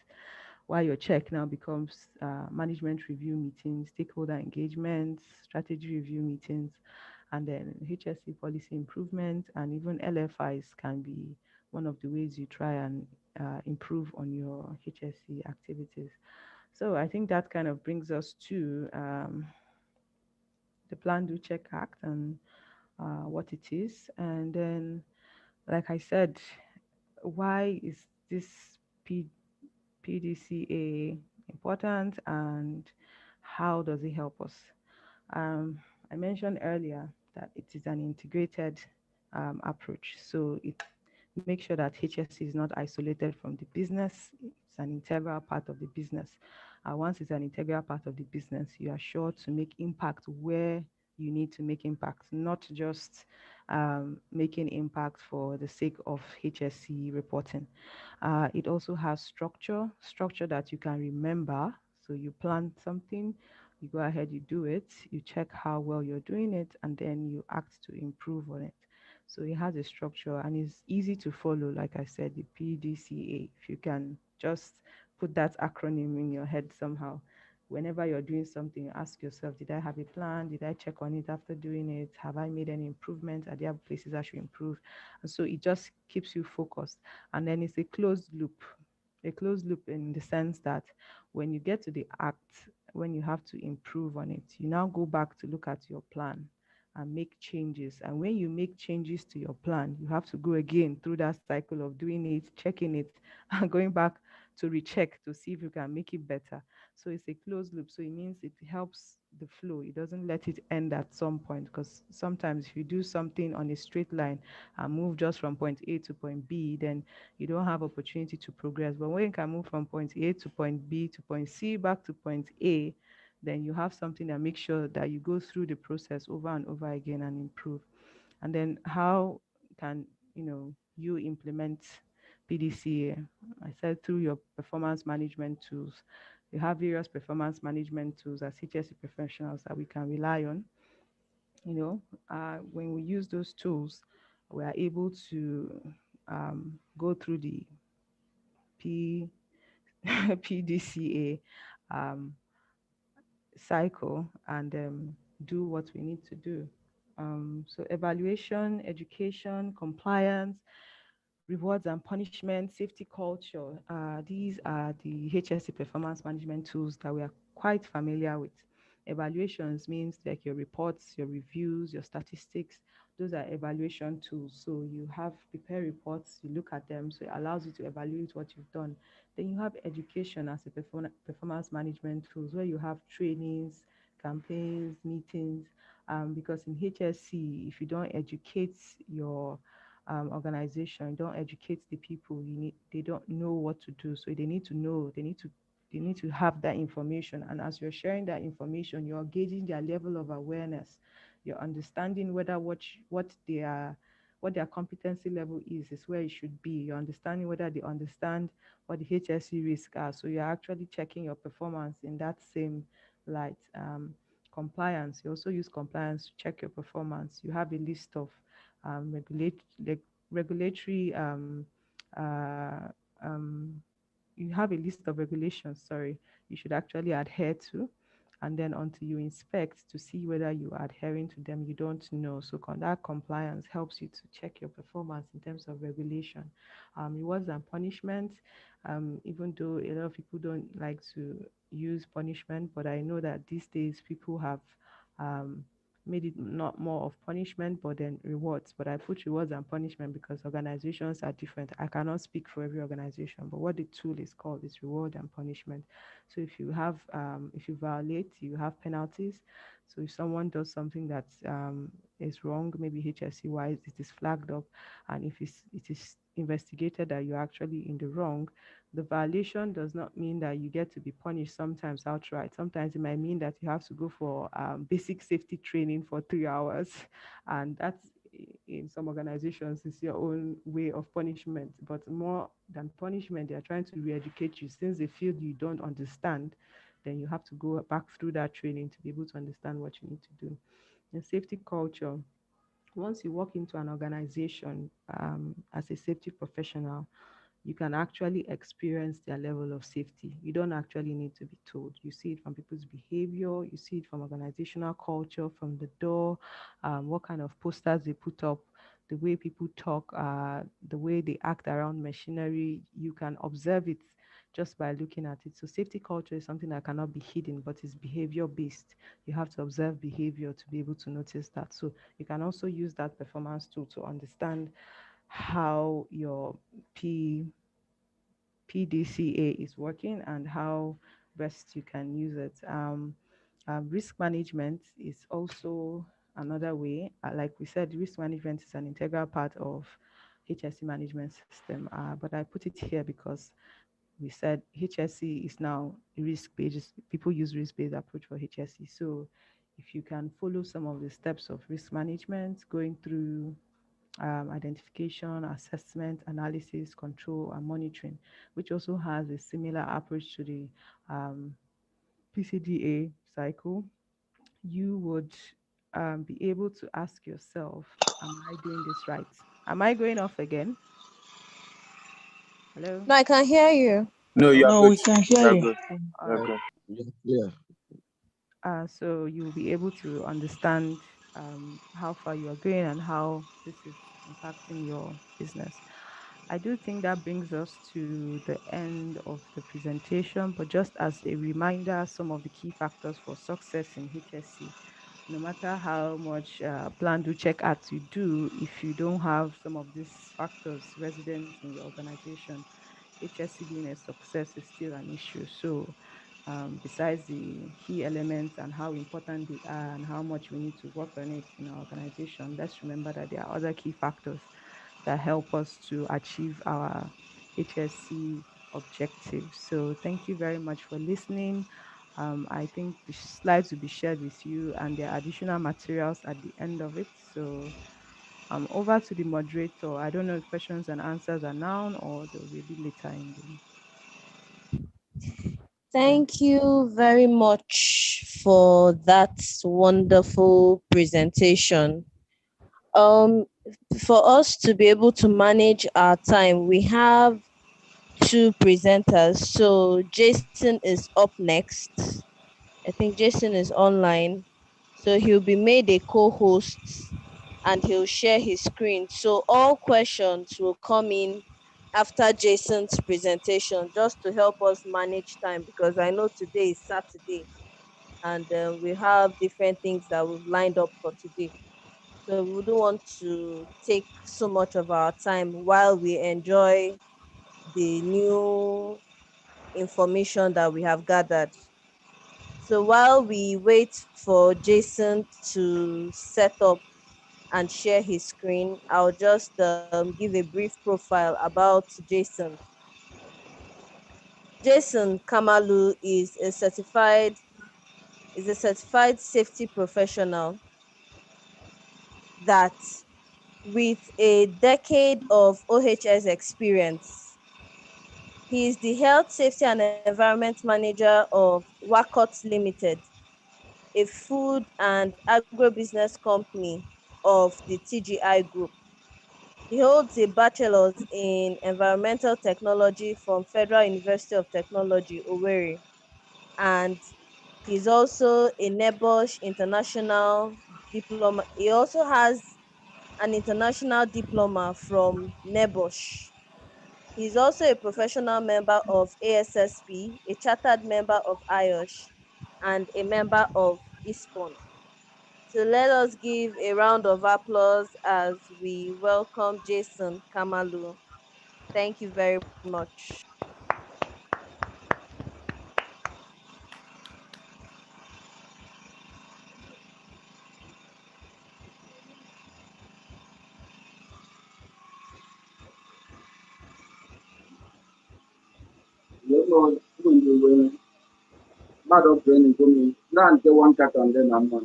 While your check now becomes management review meetings, stakeholder engagements, strategy review meetings, and then HSE policy improvement, and even LFIs can be one of the ways you try and improve on your HSE activities. So I think that kind of brings us to the Plan Do Check Act and what it is. And then, like I said, why is this PDCA important, and how does it help us? I mentioned earlier that it is an integrated approach. So it makes sure that HSE is not isolated from the business. It's an integral part of the business. Once it's an integral part of the business, you are sure to make impact where you need to make impact, not just making impact for the sake of HSE reporting. It also has structure that you can remember. So you plan something, you go ahead, you do it, you check how well you're doing it, and then you act to improve on it. So it has a structure and it's easy to follow. Like I said, the PDCA, if you can just put that acronym in your head somehow. Whenever you're doing something, ask yourself, did I have a plan? Did I check on it after doing it? Have I made any improvements? Are there places I should improve? And so it just keeps you focused. And then it's a closed loop in the sense that when you get to the act, when you have to improve on it, you now go back to look at your plan and make changes. And when you make changes to your plan, you have to go again through that cycle of doing it, checking it, and going back to recheck to see if you can make it better. So it's a closed loop. So it means it helps the flow. It doesn't let it end at some point, because sometimes if you do something on a straight line and move just from point A to point B, then you don't have opportunity to progress. But when you can move from point A to point B to point C back to point A, then you have something that makes sure that you go through the process over and over again and improve. And then how can you implement PDCA? I said through your performance management tools. You have various performance management tools as HSE professionals that we can rely on. When we use those tools, we are able to go through the P PDCA um, cycle and do what we need to do. So evaluation, education, compliance, rewards and punishment, safety culture. These are the HSE performance management tools that we are quite familiar with. Evaluations means like your reports, your reviews, your statistics. Those are evaluation tools. So you have prepare reports, you look at them, so it allows you to evaluate what you've done. Then you have education as a performance management tools, where you have trainings, campaigns, meetings. Because in HSC, if you don't educate your organization, don't educate the people, they don't know what to do. So they need to know, they need to have that information. And as you're sharing that information, you're gauging their level of awareness. You're understanding whether what their competency level is where it should be. You're understanding whether they understand what the HSE risks are. So you're actually checking your performance in that same light. Compliance, you also use compliance to check your performance. You have a list of regulatory uh, um, you have a list of regulations, sorry, you should actually adhere to. And then until you inspect to see whether you are adhering to them, you don't know. So that compliance helps you to check your performance in terms of regulation. Rewards and punishment, even though a lot of people don't like to use punishment, but I know that these days people have um, made it not more of punishment but then rewards. But I put rewards and punishment because organizations are different. I cannot speak for every organization, but what the tool is called is reward and punishment. So if you violate, you have penalties. So if someone does something that is wrong, maybe HSE wise, it is flagged up, and if it is investigated that you're actually in the wrong, the violation does not mean that you get to be punished sometimes outright. Sometimes it might mean that you have to go for basic safety training for 3 hours, and that's in some organizations is your own way of punishment. But more than punishment, they are trying to re-educate you since they feel you don't understand. Then you have to go back through that training to be able to understand what you need to do. In safety culture, once you walk into an organization as a safety professional, you can actually experience their level of safety. You don't actually need to be told. You see it from people's behavior, you see it from organizational culture, from the door, what kind of posters they put up, the way people talk, the way they act around machinery. You can observe it just by looking at it. So safety culture is something that cannot be hidden, but it's behavior based. You have to observe behavior to be able to notice that. So you can also use that performance tool to understand how your PDCA is working and how best you can use it. Risk management is also another way. Like we said, risk management is an integral part of HSE management system. But I put it here because we said HSE is now risk-based. People use risk-based approach for HSE. So if you can follow some of the steps of risk management, going through identification, assessment, analysis, control, and monitoring, which also has a similar approach to the PCDA cycle, you would be able to ask yourself, am I doing this right? Am I going off again? Hello? No, I can hear you. No, you are No, good. we can You hear are you. good. All You are right. good. Yeah. So you'll be able to understand how far you are going and how this is impacting your business. I do think that brings us to the end of the presentation, but just as a reminder, some of the key factors for success in HSC. No matter how much plan, do, check, act you do, if you don't have some of these factors resident in your organization, HSC being a success is still an issue. So besides the key elements and how important they are and how much we need to work on it in our organization, let's remember that there are other key factors that help us to achieve our HSC objectives. So thank you very much for listening. I think the slides will be shared with you and there are additional materials at the end of it. So over to the moderator. I don't know if questions and answers are now or they'll be a bit later in the yeah. Thank you very much for that wonderful presentation. Um, for us to be able to manage our time, we have two presenters. So Jason is up next. I think Jason is online. So he'll be made a co-host and he'll share his screen. So all questions will come in after Jason's presentation just to help us manage time because I know today is Saturday and we have different things that we've lined up for today. So we wouldn't want to take so much of our time while we enjoy the new information that we have gathered. So while we wait for Jason to set up and share his screen, I'll just give a brief profile about Jason. Jason Kamalu is a certified safety professional that with a decade of OHS experience. He is the health, safety, and environment manager of Wakot Limited, a food and agribusiness company of the TGI Group. He holds a bachelor's in environmental technology from Federal University of Technology, Owerri, and he's also a NEBOSH international diploma. He also has an international diploma from NEBOSH. He's also a professional member of ASSP, a chartered member of IOSH, and a member of ISPON. So let us give a round of applause as we welcome Jason Kamalu. Thank you very much. because when you were bad of training to me, now they want cat and then I'm not.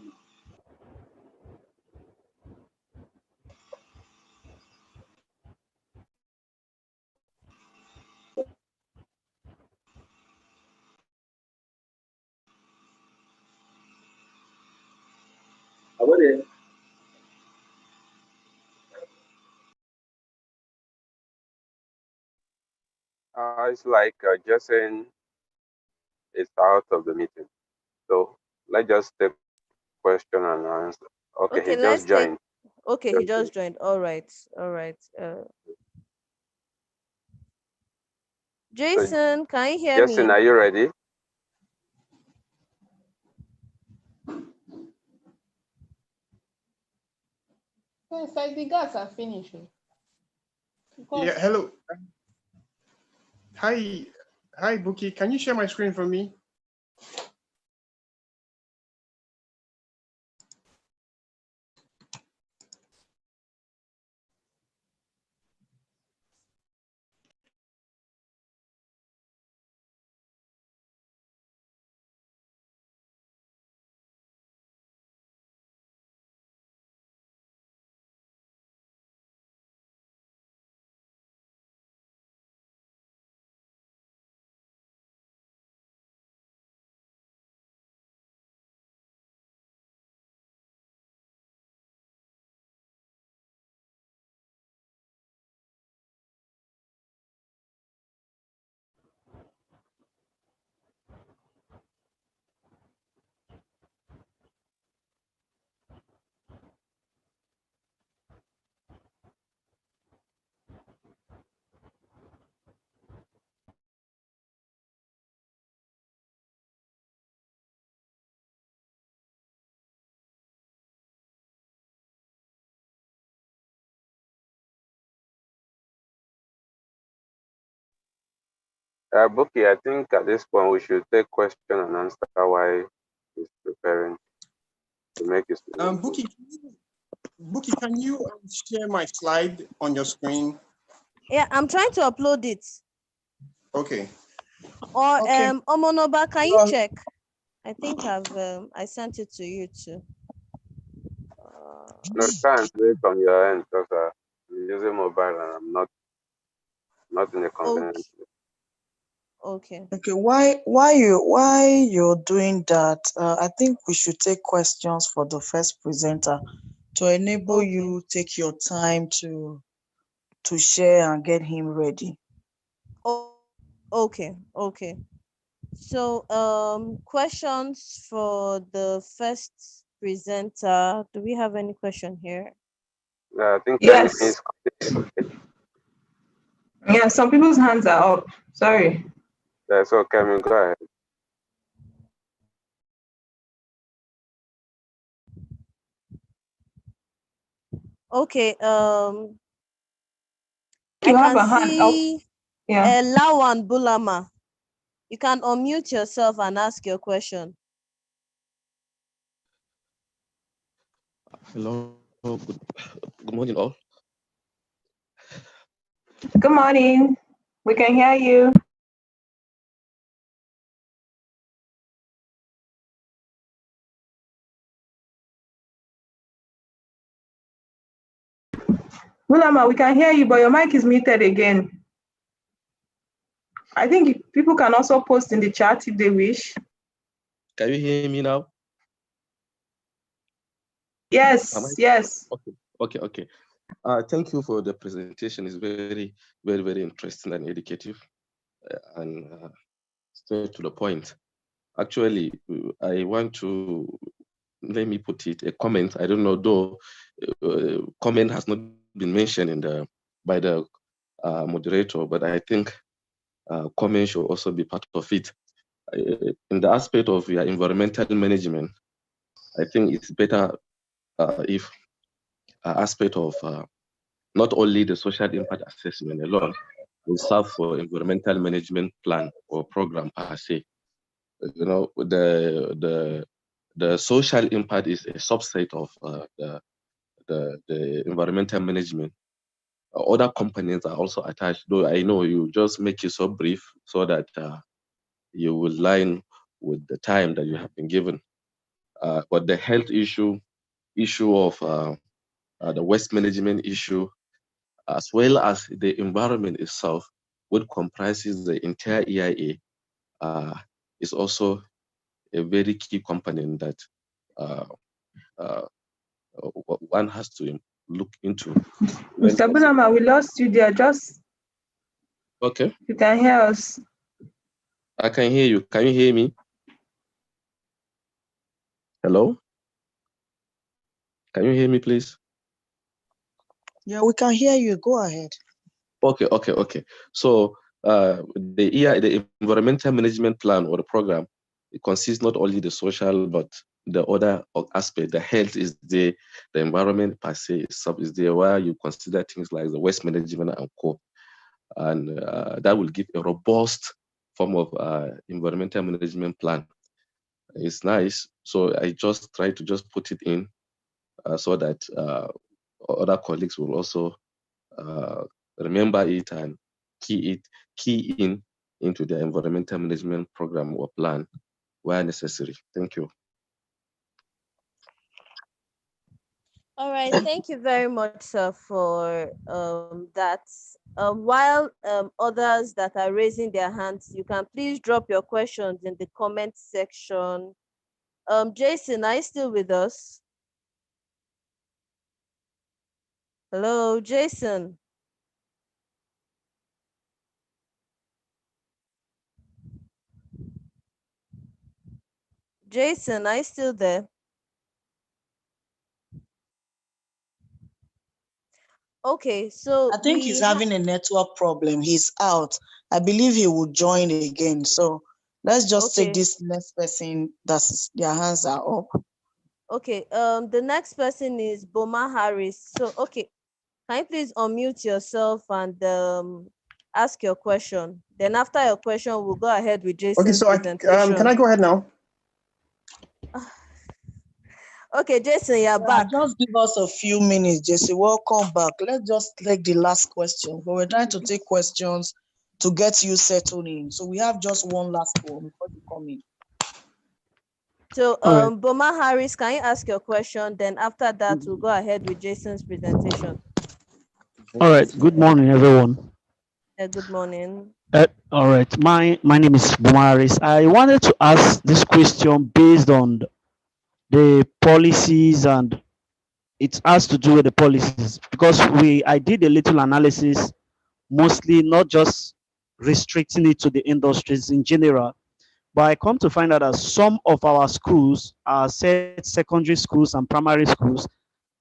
What is It's like Jason is out of the meeting. So let's just take question and answer. Okay, Okay, he just let's take. joined. Okay, he just joined. All right, all right. So, Jason, can you hear Jason, me? are you ready? Yes, like the gas are finished. Yeah, hello. Hi, Buki. Can you share my screen for me? Buki, I think at this point we should take question and answer while he's preparing to make his presentation. Buki, can you share my slide on your screen? Yeah, I'm trying to upload it. Okay. Or Okay. Omonoba, can you check? I think I sent it to you too. No, try and do it on your end because I'm using mobile and I'm not in a convenient place. Okay. Okay, why you're doing that? I think we should take questions for the first presenter to enable you take your time to share and get him ready. Okay. So questions for the first presenter. Do we have any question here? I think yes. Yeah, some people's hands are up. Sorry. That's okay. I mean, go ahead. Okay. You I have can a hand up. see Yeah. Lawan Bulama. You can unmute yourself and ask your question. Hello, good morning, all. Good morning. We can hear you. Bulama, we can hear you, but your mic is muted again. I think people can also post in the chat if they wish. Can you hear me now? Yes, yes. Okay. Thank you for the presentation. It's very, very, very interesting and educative, and straight to the point. Actually, I want to, let me put it, a comment. I don't know, though comment has not been mentioned by the moderator, but I think comment should also be part of it. In the aspect of your environmental management, I think it's better if aspect of not only the social impact assessment alone will serve for environmental management plan or program per se. You know, the social impact is a subset of the environmental management. Other components are also attached, though I know you just make it so brief so that you will line with the time that you have been given. But the health issue of the waste management issue, as well as the environment itself, which comprises the entire EIA, is also a very key component that uh, uh, one has to look into. Mr. Bunama, we lost you there. Just okay. You can hear us. I can hear you. Can you hear me? Hello? Can you hear me, please? Yeah, we can hear you. Go ahead. Okay. So the environmental management plan or the program, it consists not only the social but the other aspect. The health is the environment per se is there, where you consider things like the waste management and co, and that will give a robust form of environmental management plan. It's nice. So I just try to just put it in so that other colleagues will also remember it and key in into the environmental management program or plan where necessary. Thank you. All right, thank you very much, sir, for that. While others that are raising their hands, you can please drop your questions in the comment section. Jason, are you still with us? Hello, Jason. Jason, are you still there? Okay, so I think he's having a network problem. He's out. I believe he will join again. So let's just take this next person that's their hands are up. Okay, the next person is Boma Harris. So, okay, can you please unmute yourself and ask your question? Then after your question, we'll go ahead with Jason's presentation. Can I go ahead now? Okay, Jason, you're back. Just give us a few minutes, Jesse. Welcome back. Let's just take the last question. But we're trying to take questions to get you settled in. So we have just one last one before you come in. So, Boma Harris, can you ask your question? Then after that, we'll go ahead with Jason's presentation. All right. Good morning, everyone. Good morning. All right. My name is Boma Harris. I wanted to ask this question based on the policies, and it has to do with the policies because I did a little analysis, mostly not just restricting it to the industries in general, but I come to find out that some of our schools, said secondary schools and primary schools,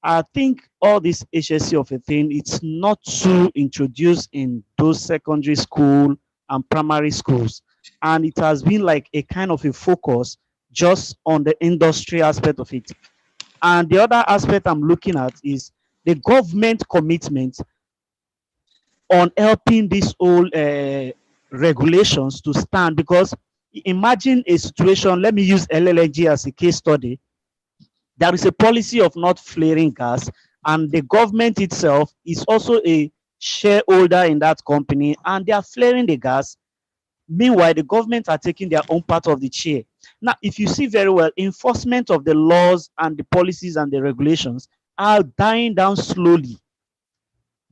I think all this HSE of a thing, it's not too introduced in those secondary school and primary schools. And it has been like a kind of a focus just on the industry aspect of it. And the other aspect I'm looking at is the government commitment on helping these old regulations to stand, because imagine a situation, let me use LLNG as a case study. There is a policy of not flaring gas, and the government itself is also a shareholder in that company, and they are flaring the gas. Meanwhile, the government are taking their own part of the share. Now, if you see very well, enforcement of the laws and the policies and the regulations are dying down slowly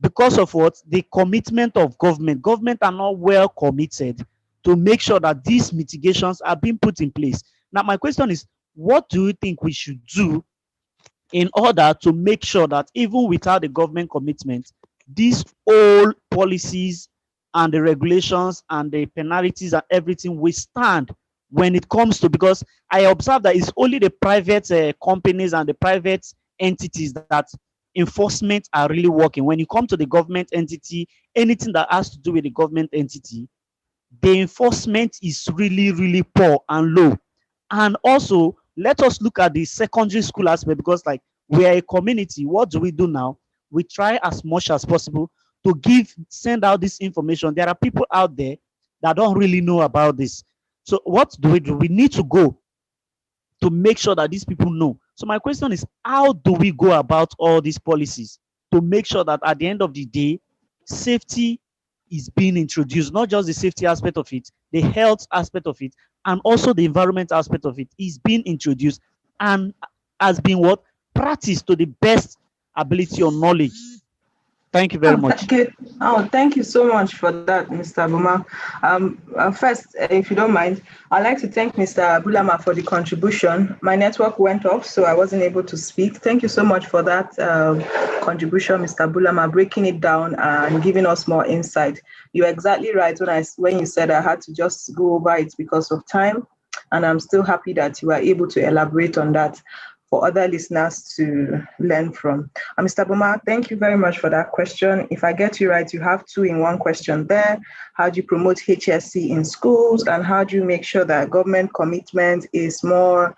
because of what? The commitment of government. Government are not well committed to make sure that these mitigations are being put in place. Now, my question is, what do you think we should do in order to make sure that even without the government commitment, these old policies and the regulations and the penalties and everything will stand when it comes to, because I observe that it's only the private companies and the private entities that enforcement are really working. When you come to the government entity, anything that has to do with the government entity, the enforcement is really, really poor and low. And also, let us look at the secondary school aspect, because like we are a community. What do we do now? We try as much as possible to send out this information. There are people out there that don't really know about this. So what do? We need to go to make sure that these people know. So my question is, how do we go about all these policies to make sure that at the end of the day, safety is being introduced, not just the safety aspect of it, the health aspect of it, and also the environment aspect of it is being introduced and has been what? Practiced to the best ability or knowledge. Thank you very much. Thank you so much for that, Mr. Buma. First, if you don't mind, I'd like to thank Mr. Bulama for the contribution. My network went off, so I wasn't able to speak. Thank you so much for that contribution, Mr. Bulama, breaking it down and giving us more insight. You're exactly right when you said I had to just go over it because of time, and I'm still happy that you were able to elaborate on that for other listeners to learn from. Mr. Boma, thank you very much for that question. If I get you right, you have two in one question there. How do you promote HSE in schools, and how do you make sure that government commitment is more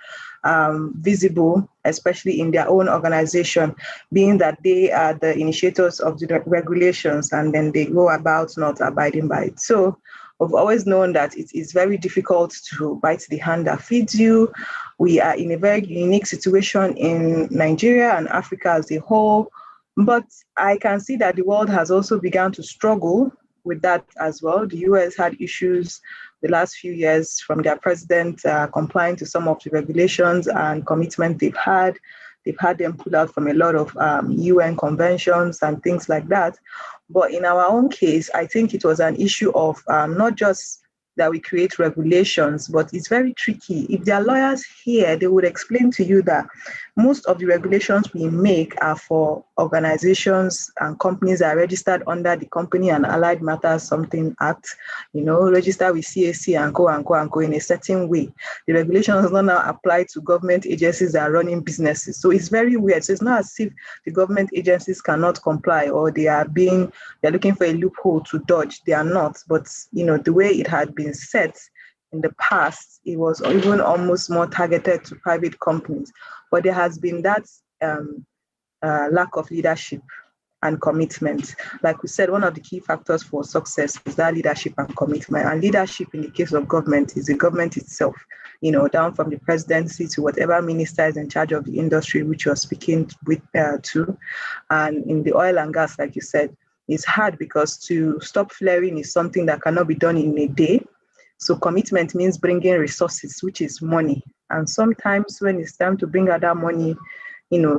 visible, especially in their own organization, being that they are the initiators of the regulations and then they go about not abiding by it. So we've always known that it is very difficult to bite the hand that feeds you. We are in a very unique situation in Nigeria and Africa as a whole, but I can see that the world has also begun to struggle with that as well. The US had issues the last few years from their president complying to some of the regulations and commitment they've had. They've had them pull out from a lot of UN conventions and things like that. But in our own case, I think it was an issue of not just that we create regulations, but it's very tricky. If there are lawyers here, they would explain to you that most of the regulations we make are for organizations and companies that are registered under the Company and Allied Matters Something Act, registered with CAC and go in a certain way. The regulations do not now apply to government agencies that are running businesses. So it's very weird. So it's not as if the government agencies cannot comply or they're looking for a loophole to dodge. They are not. But the way it had been set in the past, it was even almost more targeted to private companies. But there has been that lack of leadership and commitment. Like we said, one of the key factors for success is that leadership and commitment. And leadership in the case of government is the government itself, down from the presidency to whatever minister is in charge of the industry which you're speaking with to. And in the oil and gas, like you said, it's hard because to stop flaring is something that cannot be done in a day. So commitment means bringing resources, which is money. And sometimes when it's time to bring out that money,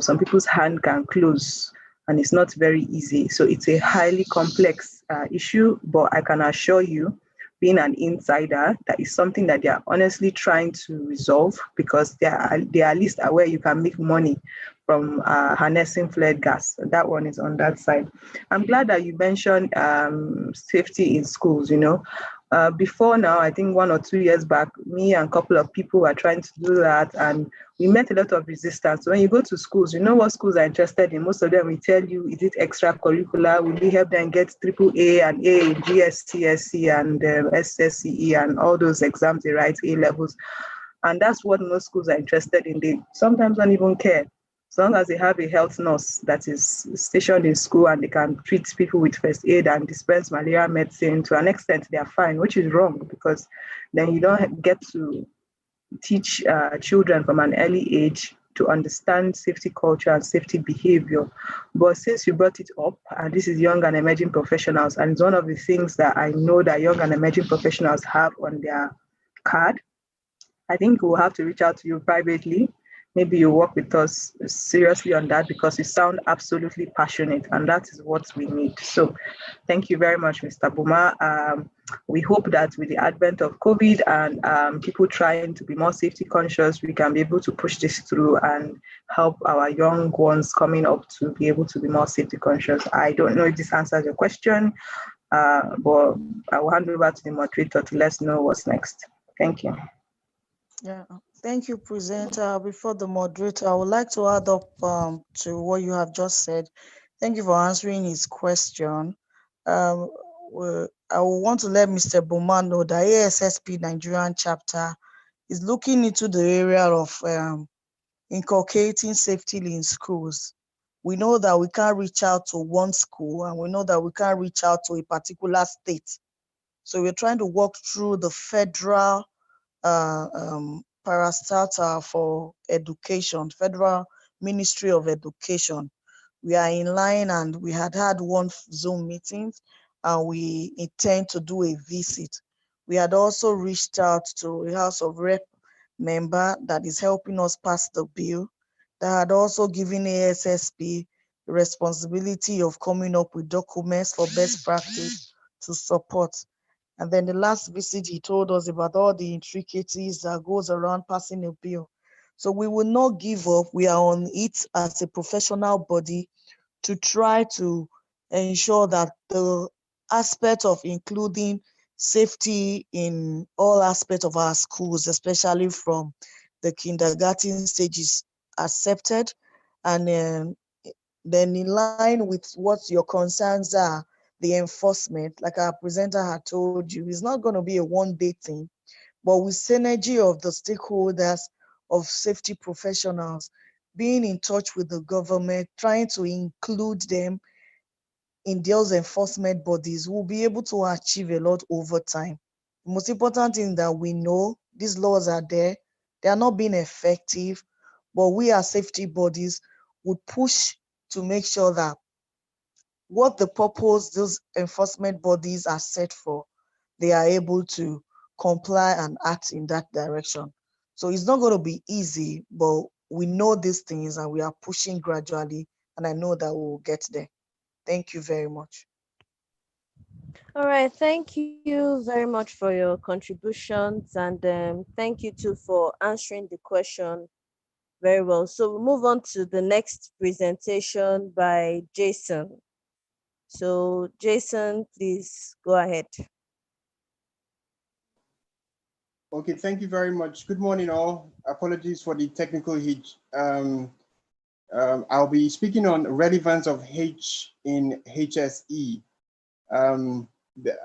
some people's hand can close and it's not very easy. So it's a highly complex issue, but I can assure you, being an insider, that is something that they are honestly trying to resolve because they are at least aware you can make money from harnessing flared gas. That one is on that side. I'm glad that you mentioned safety in schools, before now, I think 1 or 2 years back, me and a couple of people were trying to do that and we met a lot of resistance. So when you go to schools, what schools are interested in. Most of them will tell you, is it extracurricular? Will we help them get AAA and A in GSCSE and SSCE and all those exams they write, A levels? And that's what most schools are interested in. They sometimes don't even care. As long as they have a health nurse that is stationed in school and they can treat people with first aid and dispense malaria medicine, to an extent, they are fine, which is wrong because then you don't get to teach children from an early age to understand safety culture and safety behavior. But since you brought it up, and this is young and emerging professionals, and it's one of the things that I know that young and emerging professionals have on their card, I think we'll have to reach out to you privately. Maybe you work with us seriously on that because you sound absolutely passionate and that is what we need. So thank you very much, Mr. Buma. We hope that with the advent of COVID and people trying to be more safety conscious, we can be able to push this through and help our young ones coming up to be able to be more safety conscious. I don't know if this answers your question, but I will hand over to the moderator to let us know what's next. Thank you. Yeah, thank you, presenter. Before the moderator, I would like to add up to what you have just said. Thank you for answering his question. I want to let Mr. Boma know that ASSP Nigerian chapter is looking into the area of inculcating safety in schools. We know that we can't reach out to one school and we know that we can't reach out to a particular state. So we're trying to walk through the federal parastatal for education, Federal Ministry of Education. We are in line and we had one Zoom meeting and we intend to do a visit. We had also reached out to a House of Rep member that is helping us pass the bill, that had also given ASSP the responsibility of coming up with documents for best practice to support. And then the last visit, he told us about all the intricacies that goes around passing a bill. So we will not give up. We are on it as a professional body to try to ensure that the aspect of including safety in all aspects of our schools, especially from the kindergarten stages, accepted. And then in line with what your concerns are, the enforcement, like our presenter had told you, is not going to be a one-day thing, but with synergy of the stakeholders, of safety professionals, being in touch with the government, trying to include them in those enforcement bodies, we'll be able to achieve a lot over time. The most important thing that we know, these laws are there, they are not being effective, but we as safety bodies would push to make sure that what the purpose those enforcement bodies are set for, they are able to comply and act in that direction. So it's not going to be easy, but we know these things and we are pushing gradually, and I know that we will get there. Thank you very much. All right, thank you very much for your contributions, and thank you too for answering the question very well. So we move on to the next presentation by Jason. So Jason, please go ahead. Okay, thank you very much. Good morning, all. Apologies for the technical hitch. I'll be speaking on relevance of H in HSE.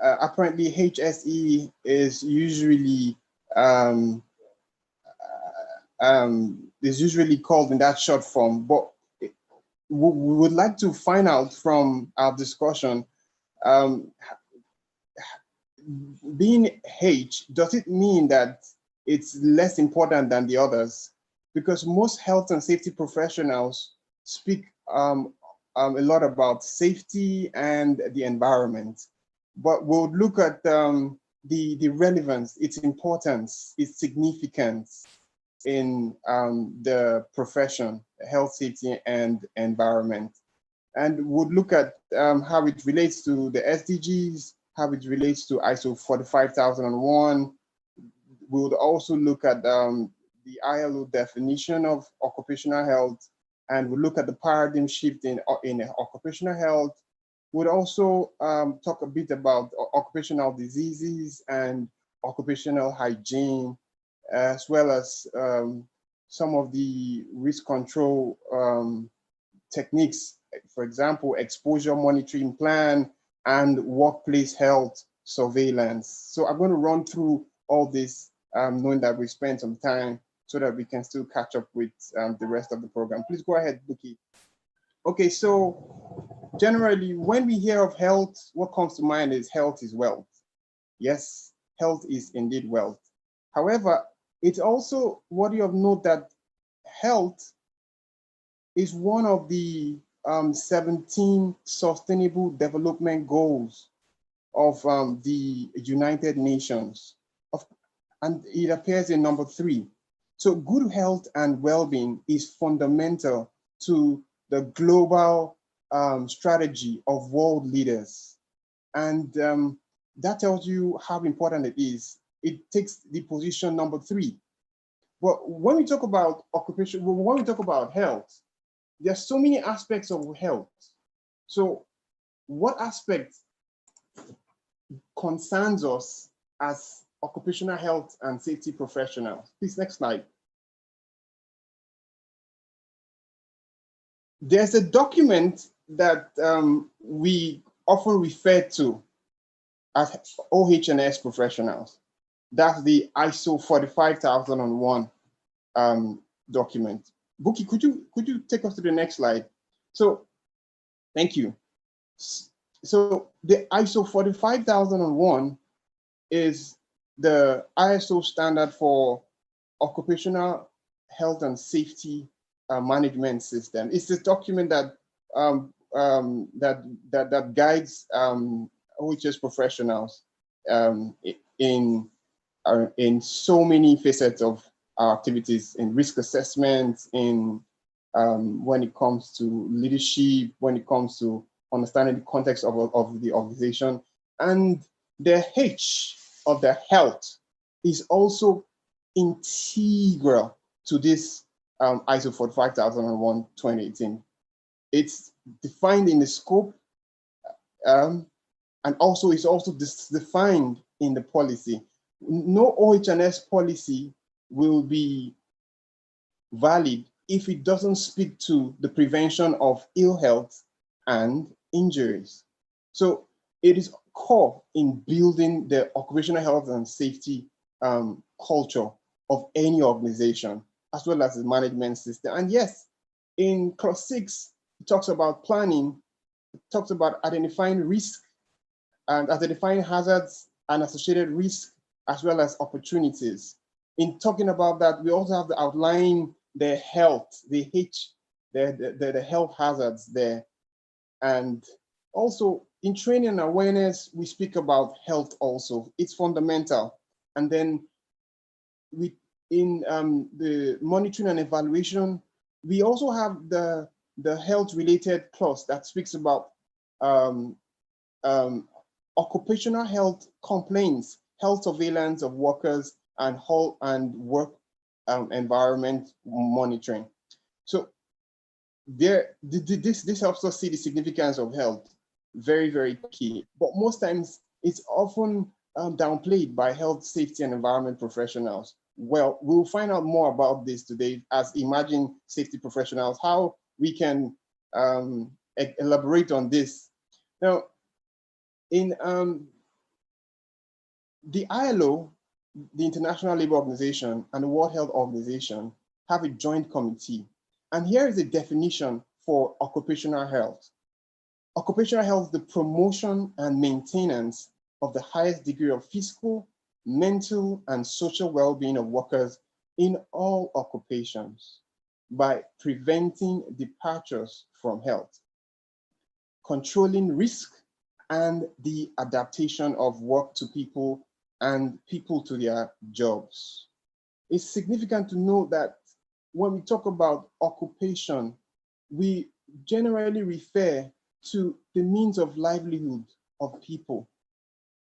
Apparently, HSE is usually called in that short form, but we would like to find out from our discussion, being H, does it mean that it's less important than the others? Because most health and safety professionals speak a lot about safety and the environment, but we'll look at the relevance, its importance, its significance in the profession, health, safety, and environment. And we'll look at how it relates to the SDGs, how it relates to ISO 45001. We would also look at the ILO definition of occupational health, and we'll look at the paradigm shift in occupational health. We'll also talk a bit about occupational diseases and occupational hygiene, as well as some of the risk control techniques, for example, exposure monitoring plan and workplace health surveillance. So I'm going to run through all this, knowing that we spent some time so that we can still catch up with the rest of the program. Please go ahead, Buki. Okay, so generally, when we hear of health, what comes to mind is health is wealth. Yes, health is indeed wealth. However, it's also worthy of note that health is one of the 17 sustainable development goals of the United Nations, and it appears in number 3. So good health and well-being is fundamental to the global strategy of world leaders. And that tells you how important it is. It takes the position number 3. But when we talk about occupation, when we talk about health, there's so many aspects of health. So what aspect concerns us as occupational health and safety professionals? Please, next slide. There's a document that we often refer to as OH&S professionals. That's the ISO 45001 document. Buki, could you take us to the next slide? So, thank you. So the ISO 45001 is the ISO standard for occupational health and safety management system. It's this document that that guides OHS professionals um, in so many facets of our activities, in risk assessment, in when it comes to leadership, when it comes to understanding the context of the organization. And the H of the health is also integral to this ISO 45001:2018. It's defined in the scope, and also it's also defined in the policy. No OH&S policy will be valid if it doesn't speak to the prevention of ill health and injuries. So it is core in building the occupational health and safety culture of any organization, as well as the management system. And yes, in clause 6, it talks about planning, it talks about identifying risk and identifying hazards and associated risk, as well as opportunities. In talking about that, we also have the outline the health, the health hazards there. And also in training and awareness, we speak about health also. It's fundamental. And then in the monitoring and evaluation, we also have the health related clause that speaks about occupational health complaints, health surveillance of workers, and work environment monitoring. So this helps us see the significance of health. Very, very key. But most times it's often downplayed by health, safety, and environment professionals. Well, we'll find out more about this today as emerging safety professionals, how we can elaborate on this. Now, in the ILO, the International Labour Organization, and the World Health Organization have a joint committee. And here is a definition for occupational health. Occupational health, the promotion and maintenance of the highest degree of physical, mental, and social well-being of workers in all occupations by preventing departures from health, controlling risk, and the adaptation of work to people and people to their jobs. It's significant to note that when we talk about occupation, we generally refer to the means of livelihood of people,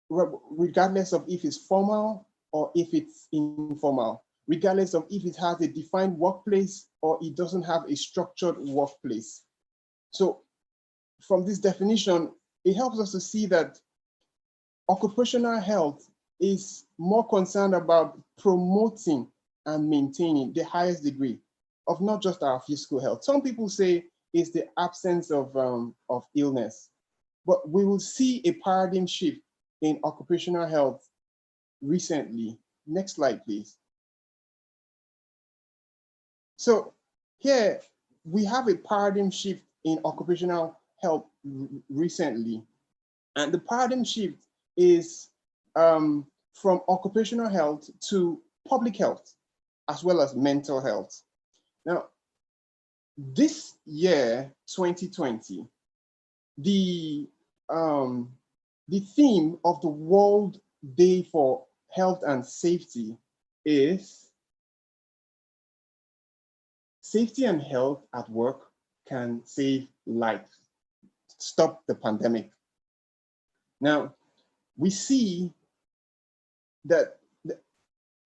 regardless of if it's formal or if it's informal, regardless of if it has a defined workplace or it doesn't have a structured workplace. So from this definition, it helps us to see that occupational health is more concerned about promoting and maintaining the highest degree of not just our physical health. Some people say it's the absence of illness, but we will see a paradigm shift in occupational health recently. Next slide, please. So here we have a paradigm shift in occupational health recently. And the paradigm shift is from occupational health to public health, as well as mental health. Now, this year, 2020, the theme of the World Day for Health and Safety is safety and health at work can save lives, stop the pandemic. Now, we see that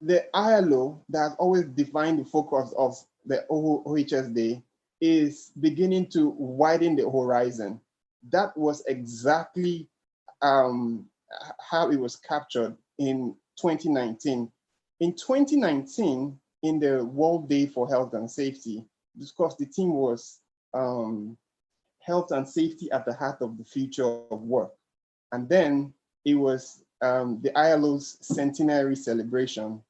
the ILO that has always defined the focus of the OHS Day is beginning to widen the horizon. That was exactly how it was captured in 2019. In 2019, in the World Day for Health and Safety, because the theme was health and safety at the heart of the future of work. And then it was the ILO's centenary celebration.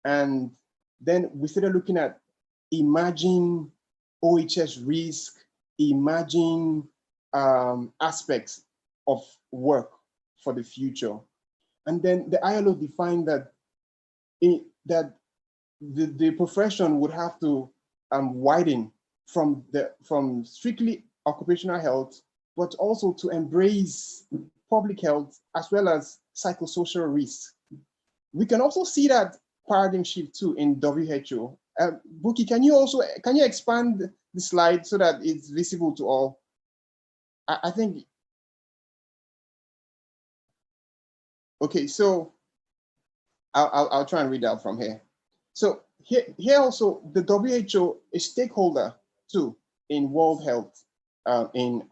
And then we started looking at emerging OHS risk, emerging aspects of work for the future. And then the ILO defined that the profession would have to widen from strictly occupational health, but also to embrace public health, as well as psychosocial risks. We can also see that paradigm shift too in WHO. Buki, can you expand the slide so that it's visible to all? I think, okay, so I'll try and read out from here. So here also the WHO is stakeholder too in World Health, in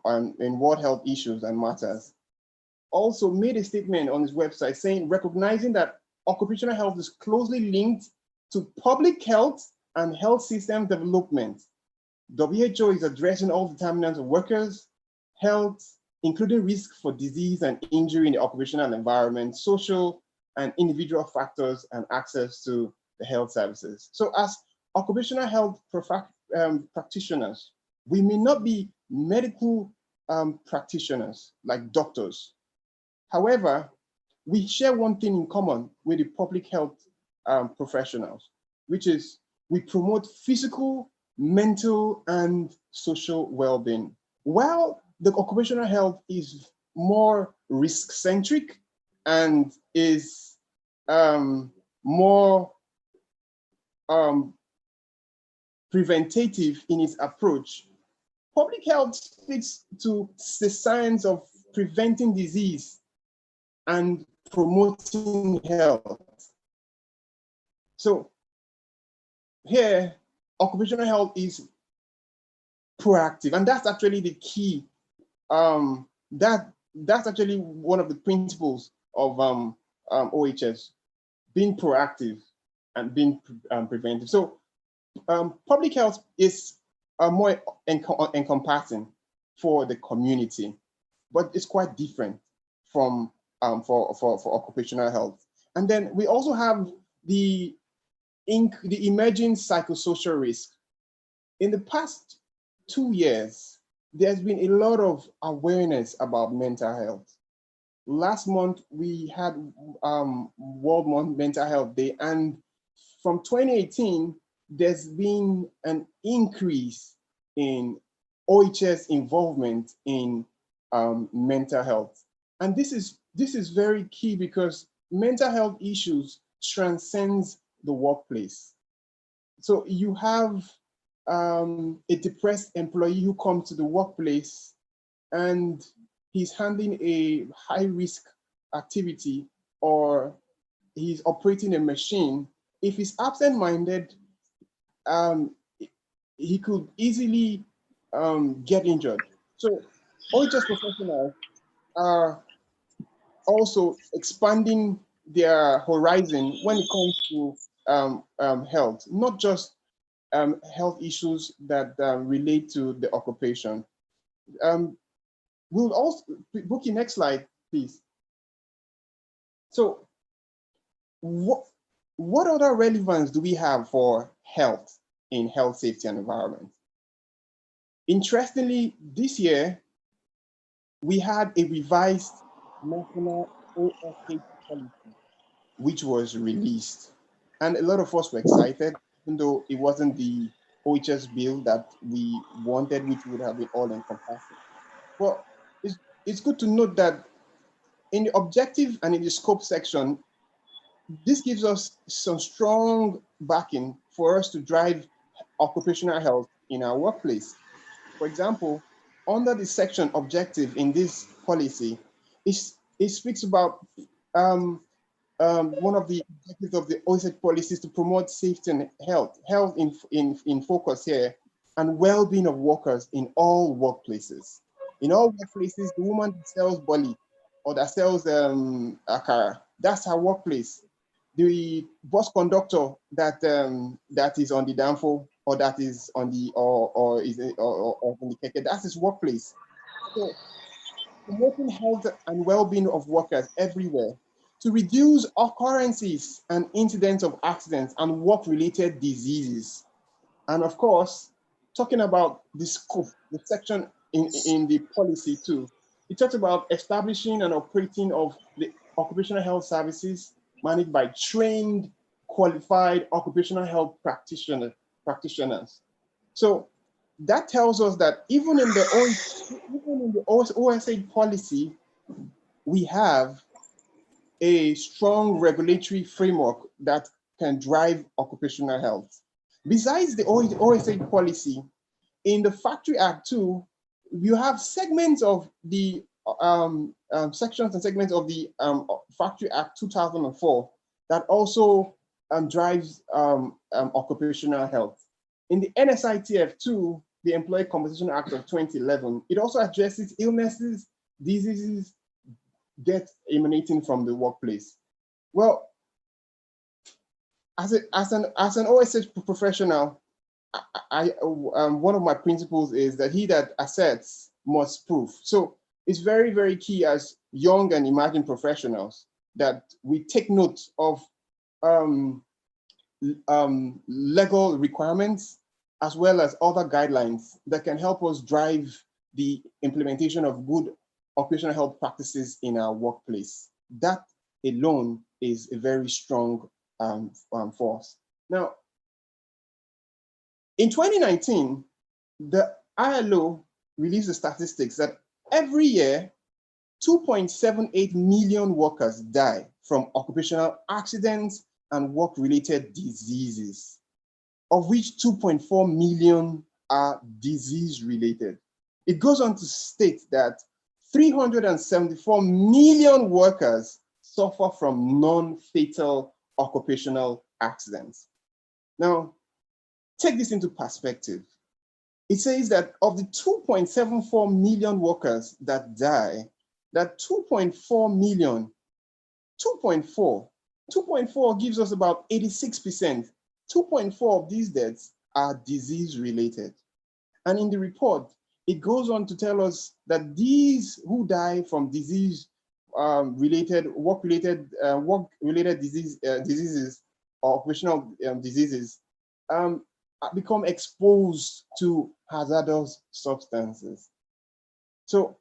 World Health issues and matters. Also made a statement on his website saying, recognizing that occupational health is closely linked to public health and health system development. WHO is addressing all determinants of workers' health, including risk for disease and injury in the occupational environment, social and individual factors, and access to the health services. So as occupational health practitioners, we may not be medical practitioners like doctors. However, we share one thing in common with the public health professionals, which is we promote physical, mental, and social well-being. While the occupational health is more risk-centric and is more preventative in its approach, public health speaks to the science of preventing disease and promoting health. So here, occupational health is proactive, and that's actually the key. That's actually one of the principles of OHS, being proactive and being preventive. So public health is more encompassing for the community, but it's quite different from for occupational health. And then we also have the emerging psychosocial risk. In the past 2 years, there's been a lot of awareness about mental health. Last month, we had World Mental Health Day, and from 2018, there's been an increase in OHS involvement in mental health. And this is very key because mental health issues transcends the workplace. So you have a depressed employee who comes to the workplace and he's handling a high risk activity or he's operating a machine. If he's absent-minded, he could easily get injured. So OHS professionals are also expanding their horizon when it comes to health, not just health issues that relate to the occupation. We'll also, Buki, next slide, please. So what other relevance do we have for health in health, safety, and environment? Interestingly, this year, we had a revised national OSH policy, which was released. And a lot of us were excited, even though it wasn't the OHS bill that we wanted, which would have been all encompassing. But it's good to note that in the objective and in the scope section, this gives us some strong backing for us to drive occupational health in our workplace. For example, under the section objective in this policy, it speaks about one of the objectives of the OHS policy is to promote safety and health in focus here, and well-being of workers in all workplaces. In all workplaces, the woman that sells boli or that sells akara, that's her workplace. The bus conductor that that is on the downfall or that is on the or on the keke, that's his workplace. So promoting health and well-being of workers everywhere to reduce occurrences and incidents of accidents and work-related diseases. And of course, talking about the scope, the section in the policy too, it talks about establishing and operating of the occupational health services managed by trained, qualified occupational health practitioners. So that tells us that even in the OSH policy, we have a strong regulatory framework that can drive occupational health. Besides the OSH policy, in the Factory Act too, you have segments of the sections and segments of the Factory Act 2004 that also drives occupational health. In the NSITF too, the Employee Compensation Act of 2011, it also addresses illnesses, diseases, death emanating from the workplace. Well, as an OSH professional, one of my principles is that he that asserts must prove. So it's very, very key as young and emerging professionals that we take note of legal requirements as well as other guidelines that can help us drive the implementation of good occupational health practices in our workplace. That alone is a very strong force. Now, in 2019, the ILO released the statistics that every year, 2.78 million workers die from occupational accidents and work-related diseases, of which 2.4 million are disease-related. It goes on to state that 374 million workers suffer from non-fatal occupational accidents. Now, take this into perspective. It says that of the 2.74 million workers that die, that 2.4 million, 2.4 gives us about 86%. 2.4 of these deaths are disease-related. And in the report, it goes on to tell us that these who die from work-related diseases or occupational diseases become exposed to hazardous substances. So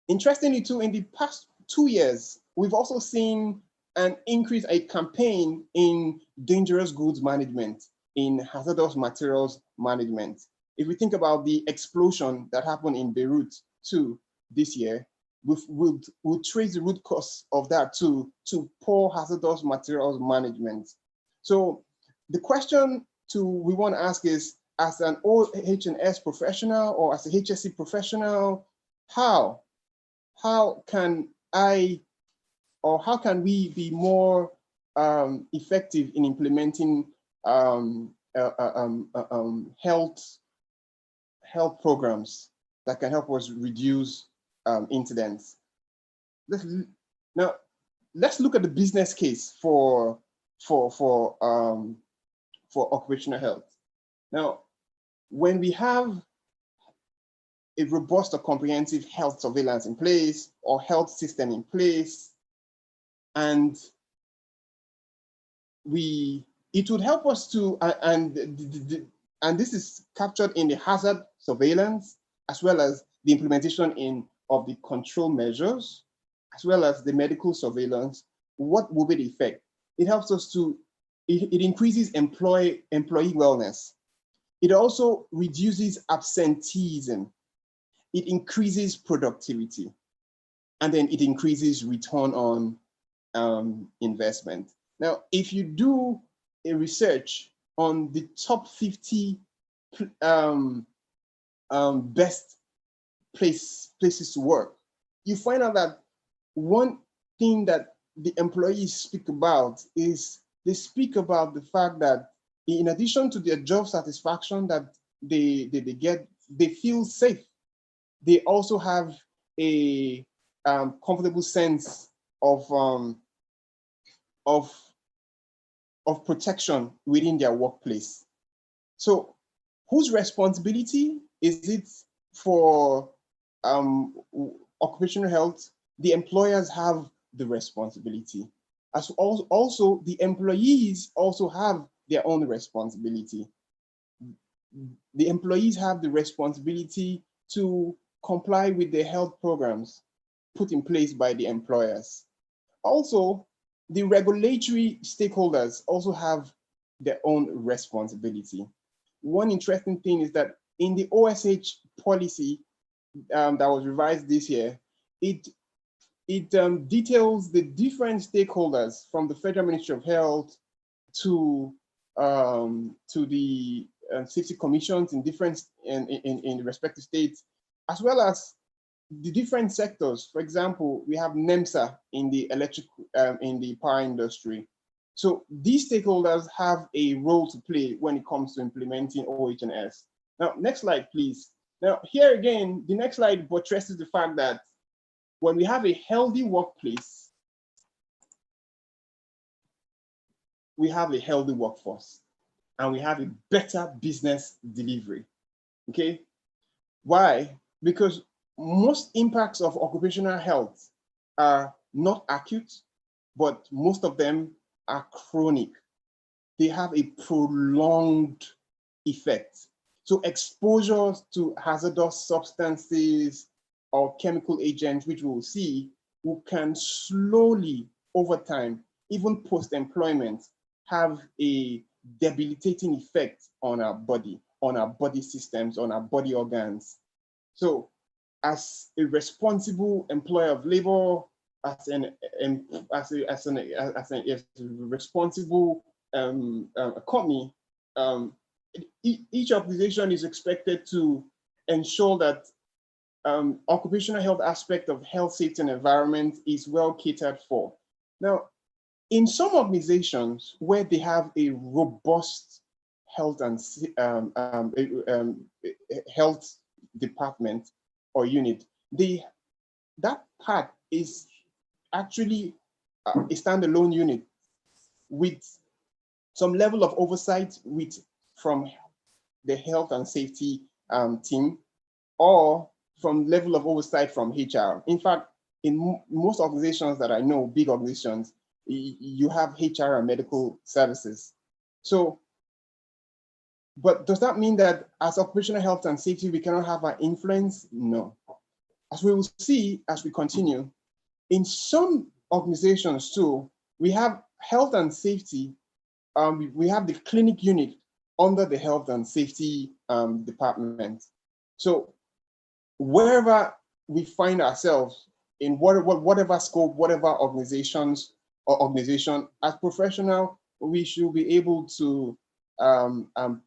interestingly too, in the past 2 years, we've also seen an increase, a campaign in dangerous goods management, in hazardous materials management. If we think about the explosion that happened in Beirut too this year, we'll trace the root cause of that to poor hazardous materials management. So the question we want to ask is, as an OH&S professional or as a HSE professional, how can we be more effective in implementing health programs that can help us reduce incidents? Now, let's look at the business case for occupational health. Now, when we have a robust or comprehensive health surveillance in place or health system in place, and it would help us to, and this is captured in the hazard surveillance, as well as the implementation of the control measures, as well as the medical surveillance. What will be the effect? It helps us to, it increases employee wellness. It also reduces absenteeism. It increases productivity. And then it increases return on investment. Now, if you do a research on the top 50 best places to work, you find out that one thing that the employees speak about is they speak about the fact that in addition to their job satisfaction that they get, they feel safe. They also have a comfortable sense of protection within their workplace. So whose responsibility is it for occupational health? The employers have the responsibility. As also the employees also have their own responsibility. The employees have the responsibility to comply with the health programs put in place by the employers. Also, the regulatory stakeholders also have their own responsibility. One interesting thing is that in the OSH policy that was revised this year, it it details the different stakeholders from the Federal Ministry of Health to the safety commissions in different in the respective states, as well as the different sectors. For example, we have NEMSA in the in the power industry. So these stakeholders have a role to play when it comes to implementing OH&S. Now, next slide, please. Now, here again, the next slide buttresses the fact that when we have a healthy workplace, we have a healthy workforce, and we have a better business delivery. Okay? Why? Because most impacts of occupational health are not acute, but most of them are chronic. They have a prolonged effect. So exposure to hazardous substances or chemical agents, which we will see, who can slowly over time, even post-employment, have a debilitating effect on our body systems, on our body organs. So as a responsible employer of labor, as a responsible company, each organization is expected to ensure that occupational health aspect of health, safety, and environment is well catered for. Now, in some organizations where they have a robust health and health department or unit, that part is actually a standalone unit with some level of oversight from the health and safety team, or from level of oversight from HR. In fact, in most organizations that I know, big organizations, you have HR and medical services. So, but does that mean that as occupational health and safety, we cannot have an influence? No. As we will see as we continue, in some organizations too, we have health and safety, we have the clinic unit under the health and safety department. So wherever we find ourselves in whatever scope, whatever organization, as professional, we should be able to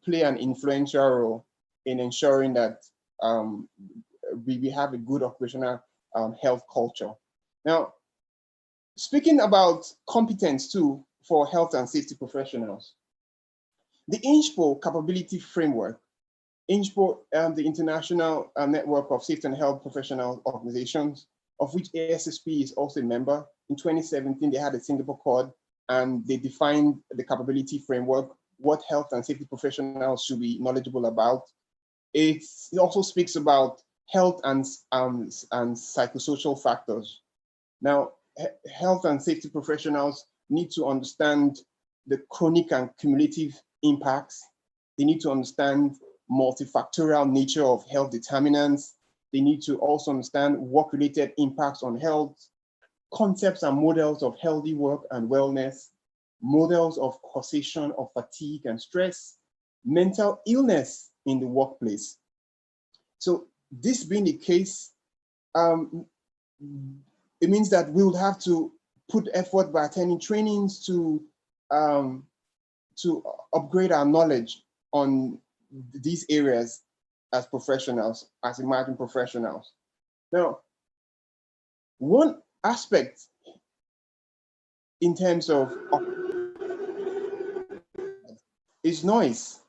play an influential role in ensuring that we have a good occupational health culture. Now, speaking about competence too for health and safety professionals, the INSPO capability framework, INSPO, the International Network of Safety and Health Professional Organizations, of which ASSP is also a member. In 2017, they had a Singapore Accord, and they defined the capability framework, what health and safety professionals should be knowledgeable about. It also speaks about health and psychosocial factors. Now, health and safety professionals need to understand the chronic and cumulative impacts. They need to understand multifactorial nature of health determinants. They need to also understand work-related impacts on health, concepts and models of healthy work and wellness, models of causation of fatigue and stress, mental illness in the workplace. So this being the case, it means that we will have to put effort by attending trainings to upgrade our knowledge on these areas as professionals, as emerging professionals. Now, one aspect in terms of is noise.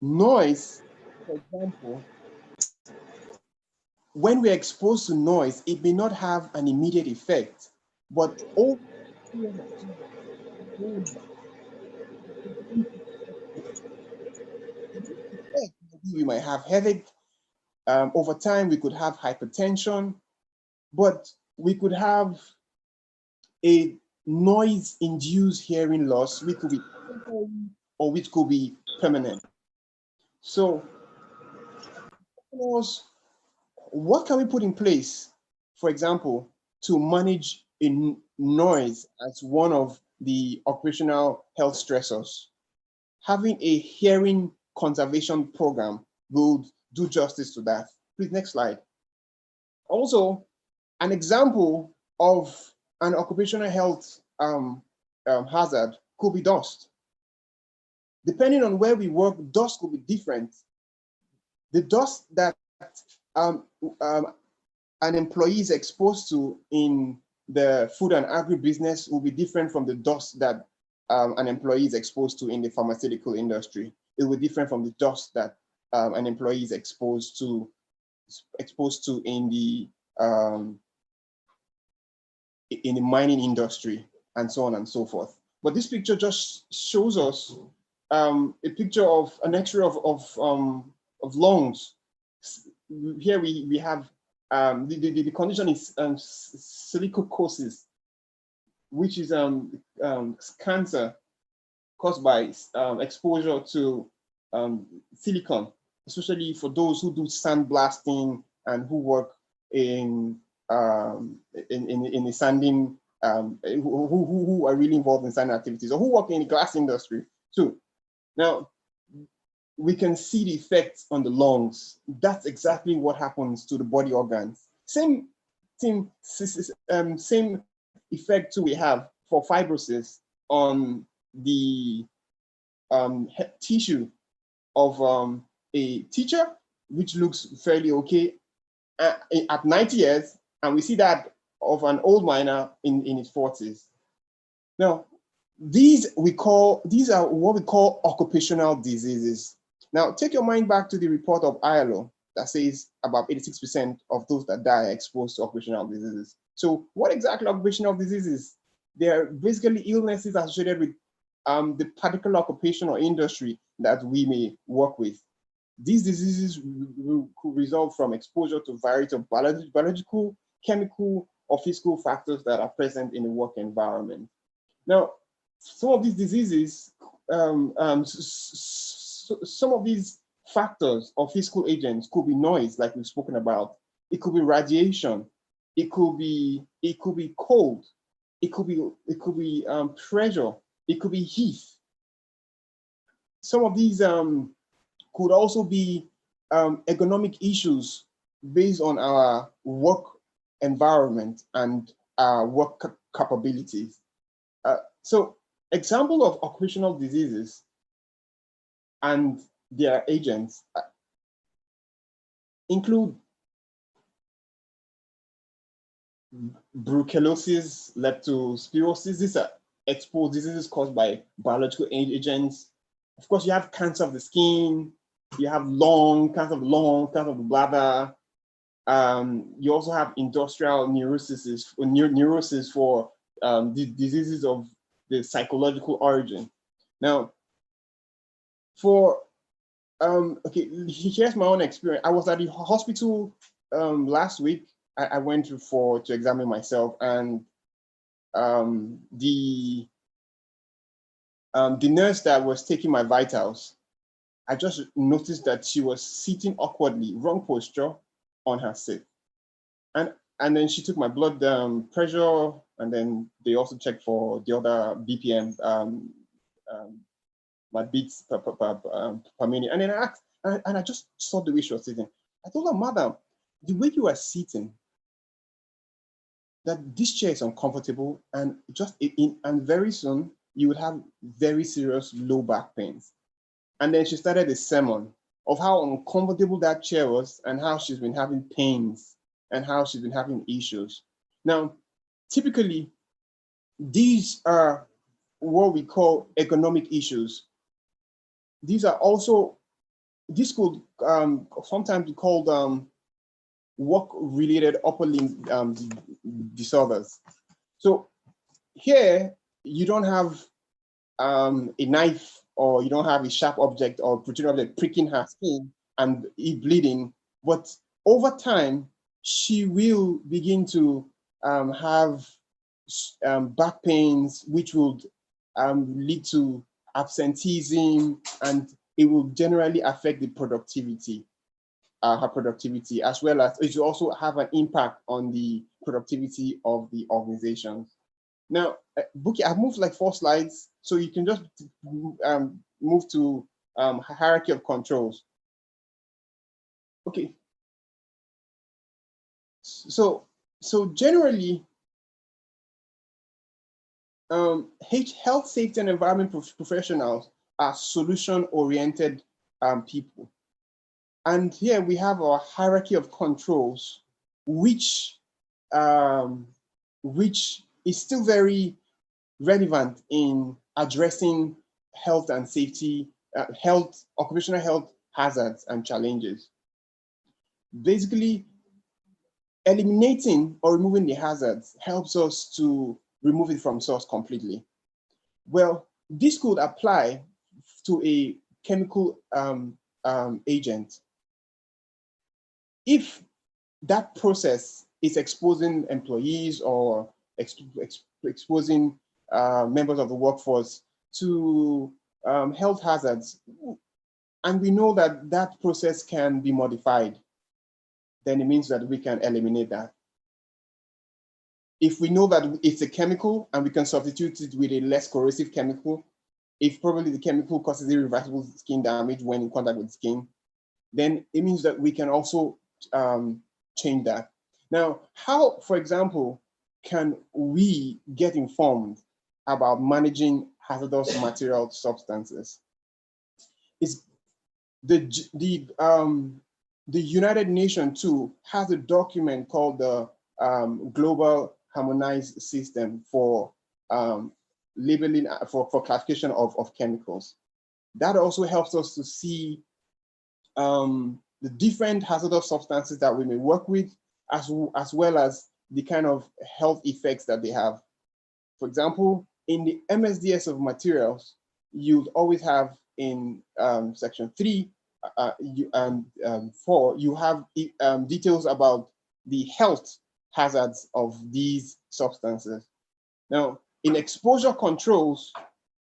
Noise, for example, when we're exposed to noise, it may not have an immediate effect, but over we might have headache. Over time, we could have hypertension, but we could have a noise-induced hearing loss, which could be temporary or which could be permanent. So, what can we put in place, for example, to manage noise as one of the occupational health stressors? Having a hearing conservation program will do justice to that. Please, next slide. Also, An example of an occupational health hazard could be dust. Depending on where we work, dust could be different. The dust that an employee is exposed to in the food and agribusiness will be different from the dust that an employee is exposed to in the pharmaceutical industry. It will be different from the dust that an employee is exposed to in the mining industry, and so on and so forth. But this picture just shows us a picture of an X-ray of lungs. Here we have the condition is silicosis, which is cancer caused by exposure to silicon, especially for those who do sandblasting and who work in the sanding, who are really involved in sanding activities, or who work in the glass industry too. Now, we can see the effects on the lungs. That's exactly what happens to the body organs. Same effect too we have for fibrosis on the tissue of a teacher, which looks fairly okay at 90 years, and we see that of an old miner in his 40s. Now, these are what we call occupational diseases. Now, take your mind back to the report of ILO that says about 86% of those that die are exposed to occupational diseases. So what exactly are occupational diseases? They are basically illnesses associated with the particular occupation or industry that we may work with. These diseases could result from exposure to a variety of biological, chemical, or physical factors that are present in the work environment. Now, some of these diseases, some of these factors or physical agents could be noise, like we've spoken about. It could be radiation. It could be cold. It could be pressure. It could be heat. Some of these could also be ergonomic issues based on our work environment and our work capabilities. So example of occupational diseases and their agents include brucellosis, leptospirosis. These are exposed diseases caused by biological agents. Of course, you have cancer of the skin, you have cancer of the lung, cancer of the bladder. You also have industrial neurosis for the diseases of the psychological origin. Now, okay, here's my own experience. I was at the hospital last week. I went to examine myself, and the nurse that was taking my vitals, I just noticed that she was sitting awkwardly, wrong posture on her seat. And then she took my blood pressure, and then they also checked for the other BPM, my beats per minute. And then I asked, and I just saw the way she was sitting. I told her, "Madam, the way you are sitting, that this chair is uncomfortable, and and very soon you would have very serious low back pains." And then she started a sermon of how uncomfortable that chair was, and how she's been having pains, and how she's been having issues. Now, typically, these are what we call ergonomic issues. These could sometimes be called work-related upper limb disorders. So here, you don't have a knife, or you don't have a sharp object or protruding object pricking her skin and it bleeding, but over time, she will begin to have back pains, which would lead to absenteeism, and it will generally affect the productivity, her productivity, as well as it will also have an impact on the productivity of the organization. Now, Buki, I've moved like 4 slides, so you can just move to hierarchy of controls. Okay. So So generally, health, safety, and environment professionals are solution-oriented people. And here we have our hierarchy of controls, which is still very relevant in addressing health and safety, occupational health hazards and challenges. Basically, eliminating or removing the hazards helps us to remove it from source completely. Well, this could apply to a chemical agent. If that process is exposing employees or exposing members of the workforce to health hazards, and we know that that process can be modified, then it means that we can eliminate that. If we know that it's a chemical and we can substitute it with a less corrosive chemical, if probably the chemical causes irreversible skin damage when in contact with skin, then it means that we can also change that. Now, how, for example, can we get informed about managing hazardous material substances? Is the United Nations too has a document called the Global Harmonized System for labeling, for classification of chemicals. That also helps us to see the different hazardous substances that we may work with, as well as the kind of health effects that they have. For example, in the MSDS of materials, you'd always have in section 3 and 4, you have details about the health hazards of these substances. Now, in exposure controls,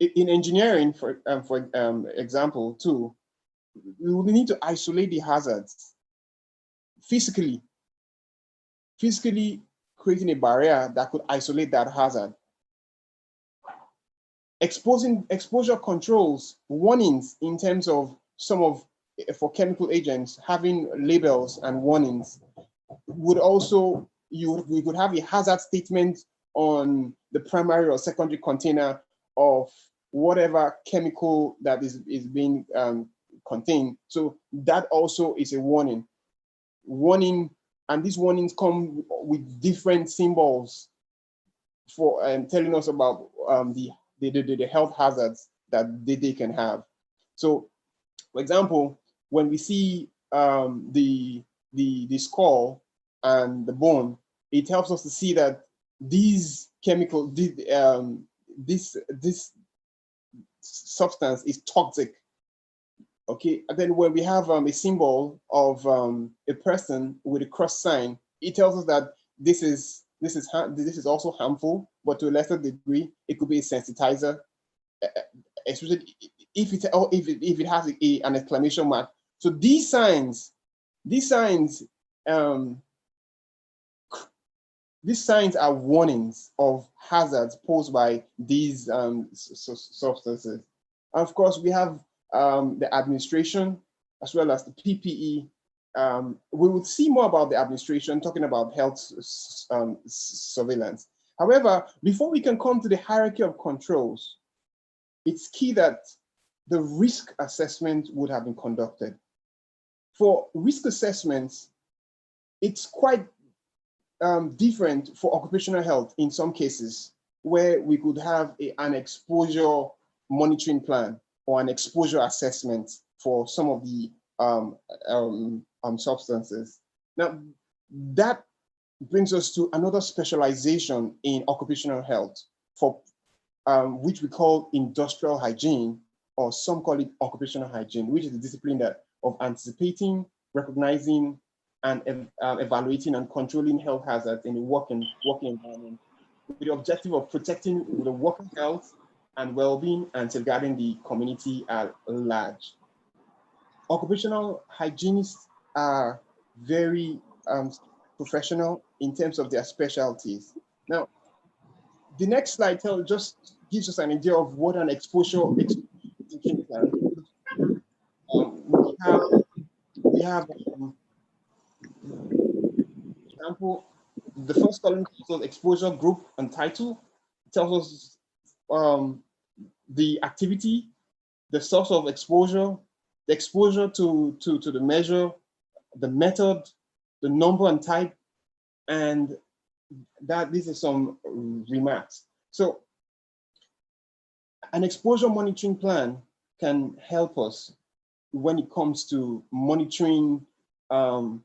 in engineering, for example, too, we will need to isolate the hazards physically creating a barrier that could isolate that hazard. Exposure controls, warnings in terms of for chemical agents, having labels and warnings would also, we could have a hazard statement on the primary or secondary container of whatever chemical that is being contained. So that also is a warning. And these warnings come with different symbols for telling us about the health hazards that they can have. So, for example, when we see the skull and the bone, it helps us to see that these chemicals, this substance is toxic. Okay, and then when we have a symbol of a person with a cross sign, it tells us that this is also harmful, but to a lesser degree, it could be a sensitizer, especially if it has an exclamation mark. So these signs are warnings of hazards posed by these substances. And of course, we have the administration as well as the PPE. We will see more about the administration talking about health surveillance. However, before we can come to the hierarchy of controls, it's key that the risk assessment would have been conducted. For risk assessments, it's quite different for occupational health in some cases, where we could have an exposure monitoring plan or an exposure assessment for some of the substances. Now, that brings us to another specialization in occupational health, for which we call industrial hygiene, or some call it occupational hygiene, which is the discipline of anticipating, recognizing, and evaluating and controlling health hazards in the working environment, with the objective of protecting the worker health and well-being and safeguarding the community at large. Occupational hygienists are very professional in terms of their specialties. Now, the next slide just gives us an idea of what an exposure plan. We have example, the first column tells us exposure, group, and title. It tells us the activity, the source of exposure, the exposure to the measure, the method, the number and type, and that these are some remarks. So an exposure monitoring plan can help us when it comes to monitoring some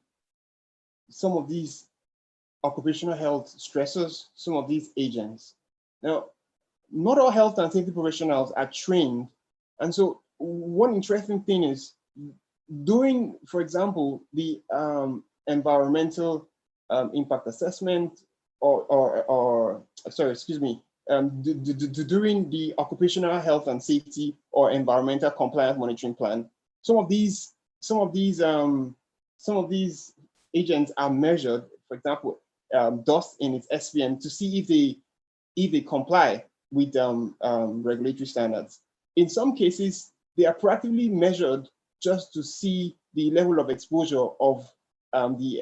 of these occupational health stressors, some of these agents. Now, not all health and safety professionals are trained. And so one interesting thing is doing, for example, the environmental impact assessment or sorry, excuse me, during the occupational health and safety or environmental compliance monitoring plan. Some of these agents are measured, for example, dust in its SPM to see if they comply with regulatory standards. In some cases, they are proactively measured just to see the level of exposure of the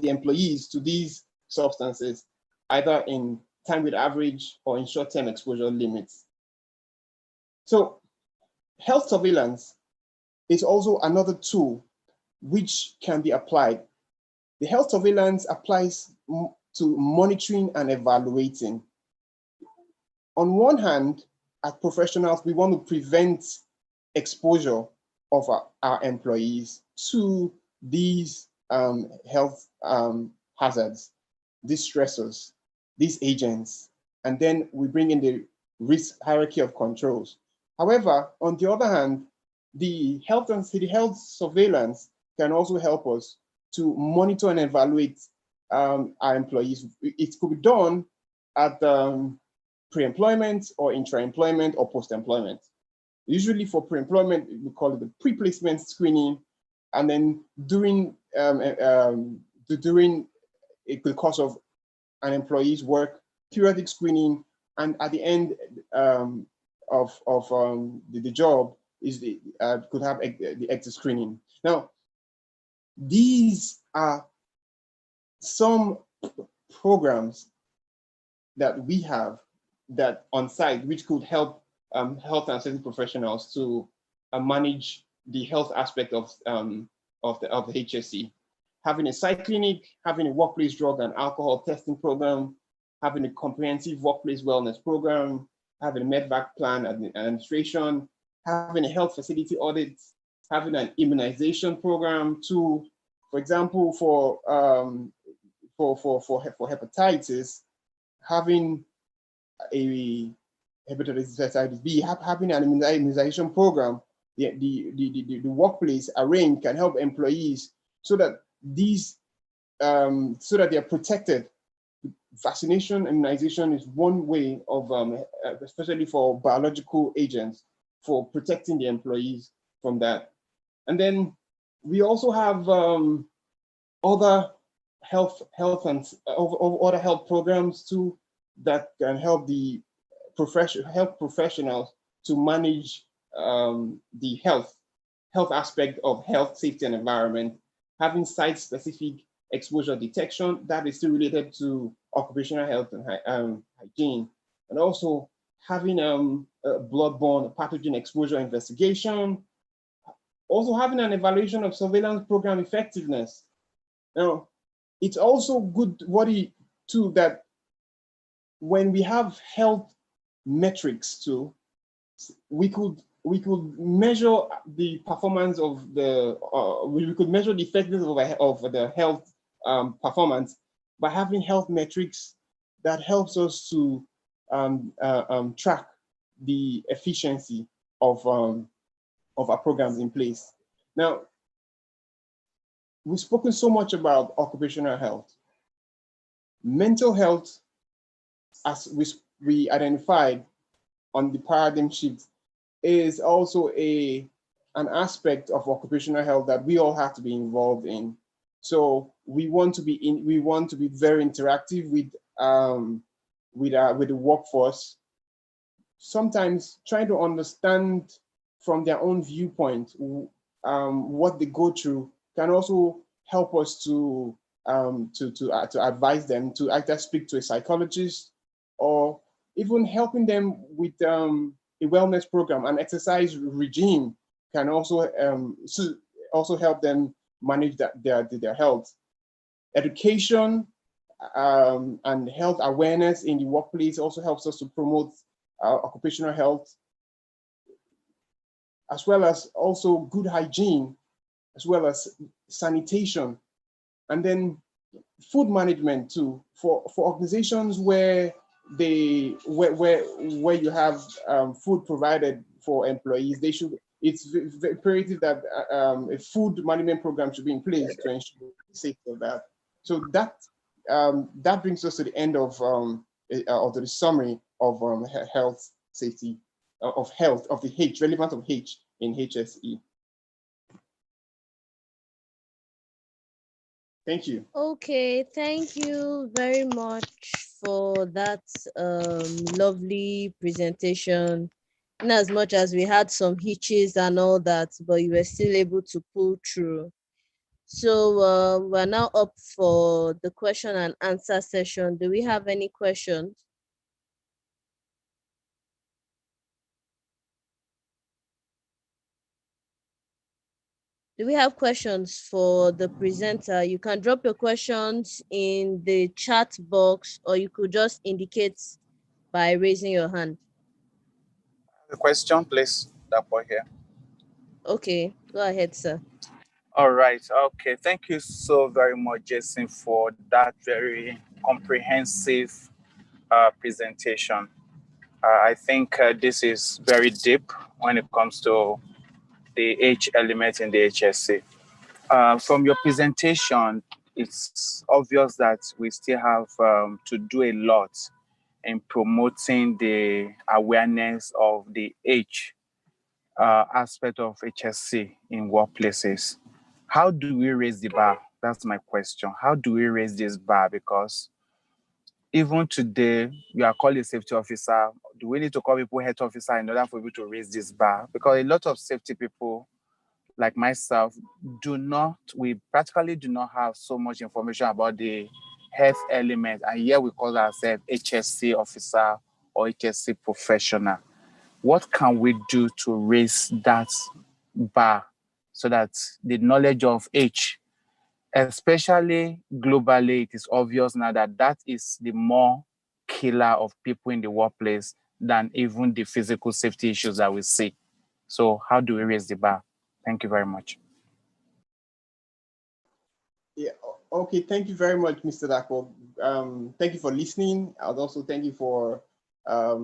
employees to these substances, either in time with average or in short-term exposure limits. So health surveillance is also another tool which can be applied. The health surveillance applies to monitoring and evaluating. On one hand, as professionals, we want to prevent exposure of our employees to these health hazards, these stressors, these agents, and then we bring in the risk hierarchy of controls. However, on the other hand, the health surveillance can also help us to monitor and evaluate our employees. It could be done at pre-employment or intra-employment or post-employment. Usually for pre-employment, we call it the pre-placement screening, and then during the course of an employee's work, periodic screening, and at the end of the job is could have the exit screening. Now, these are some programs that we have that on site, which could help health and safety professionals to manage the health aspect of the HSE. Having a site clinic, having a workplace drug and alcohol testing program, having a comprehensive workplace wellness program, having a medvac plan administration, having a health facility audit, having an immunization program to, for example, for hepatitis, having a hepatitis B, having an immunization program, the workplace arranged can help employees so that these so that they are protected. Vaccination, immunization is one way of, especially for biological agents, for protecting the employees from that. And then we also have other health programs too that can help the professionals to manage the health aspect of health, safety, and environment. Having site-specific exposure detection that is still related to occupational health and hygiene, and also having a bloodborne pathogen exposure investigation, also having an evaluation of surveillance program effectiveness. Now, it's also good too that when we have health metrics too, we could measure the performance of the we could measure the effectiveness of the health performance by having health metrics that helps us to track the efficiency of our programs in place. Now, we've spoken so much about occupational health. Mental health, as we identified on the paradigm shift, is also an aspect of occupational health that we all have to be involved in. So we want to be very interactive with the workforce. Sometimes trying to understand from their own viewpoint what they go through can also help us to to advise them to either speak to a psychologist, or even helping them with a wellness program. An exercise regime can also help them manage their health. Education and health awareness in the workplace also helps us to promote occupational health, as well as also good hygiene, as well as sanitation. And then food management too, for organizations where you have food provided for employees, it's imperative that a food management program should be in place to ensure the safety of that. So that brings us to the end of the summary of health safety of the H, relevance of H in HSE. Thank you. Okay, thank you very much for that lovely presentation. In as much as we had some hitches and all that, but you were still able to pull through. So we're now up for the question and answer session. Do we have any questions? Do we have questions for the presenter? You can drop your questions in the chat box, or you could just indicate by raising your hand. The question, please. That boy here. Okay, go ahead, sir. All right. Okay. Thank you so very much, Jason, for that very comprehensive presentation. I think this is very deep when it comes to the H element in the HSE. From your presentation, it's obvious that we still have to do a lot in promoting the awareness of the H aspect of HSC in workplaces. How do we raise the bar? That's my question. How do we raise this bar? Because even today, you are called a safety officer. Do we need to call people health officer in order for you to raise this bar? Because a lot of safety people, like myself, we practically do not have so much information about the health element. And here we call ourselves HSC officer or HSC professional. What can we do to raise that bar so that the knowledge of H, especially globally, it is obvious now that that is the more killer of people in the workplace than even the physical safety issues that we see. So how do we raise the bar? Thank you very much. Yeah, okay, thank you very much, Mr. Dako. Thank you for listening. I'd also thank you for a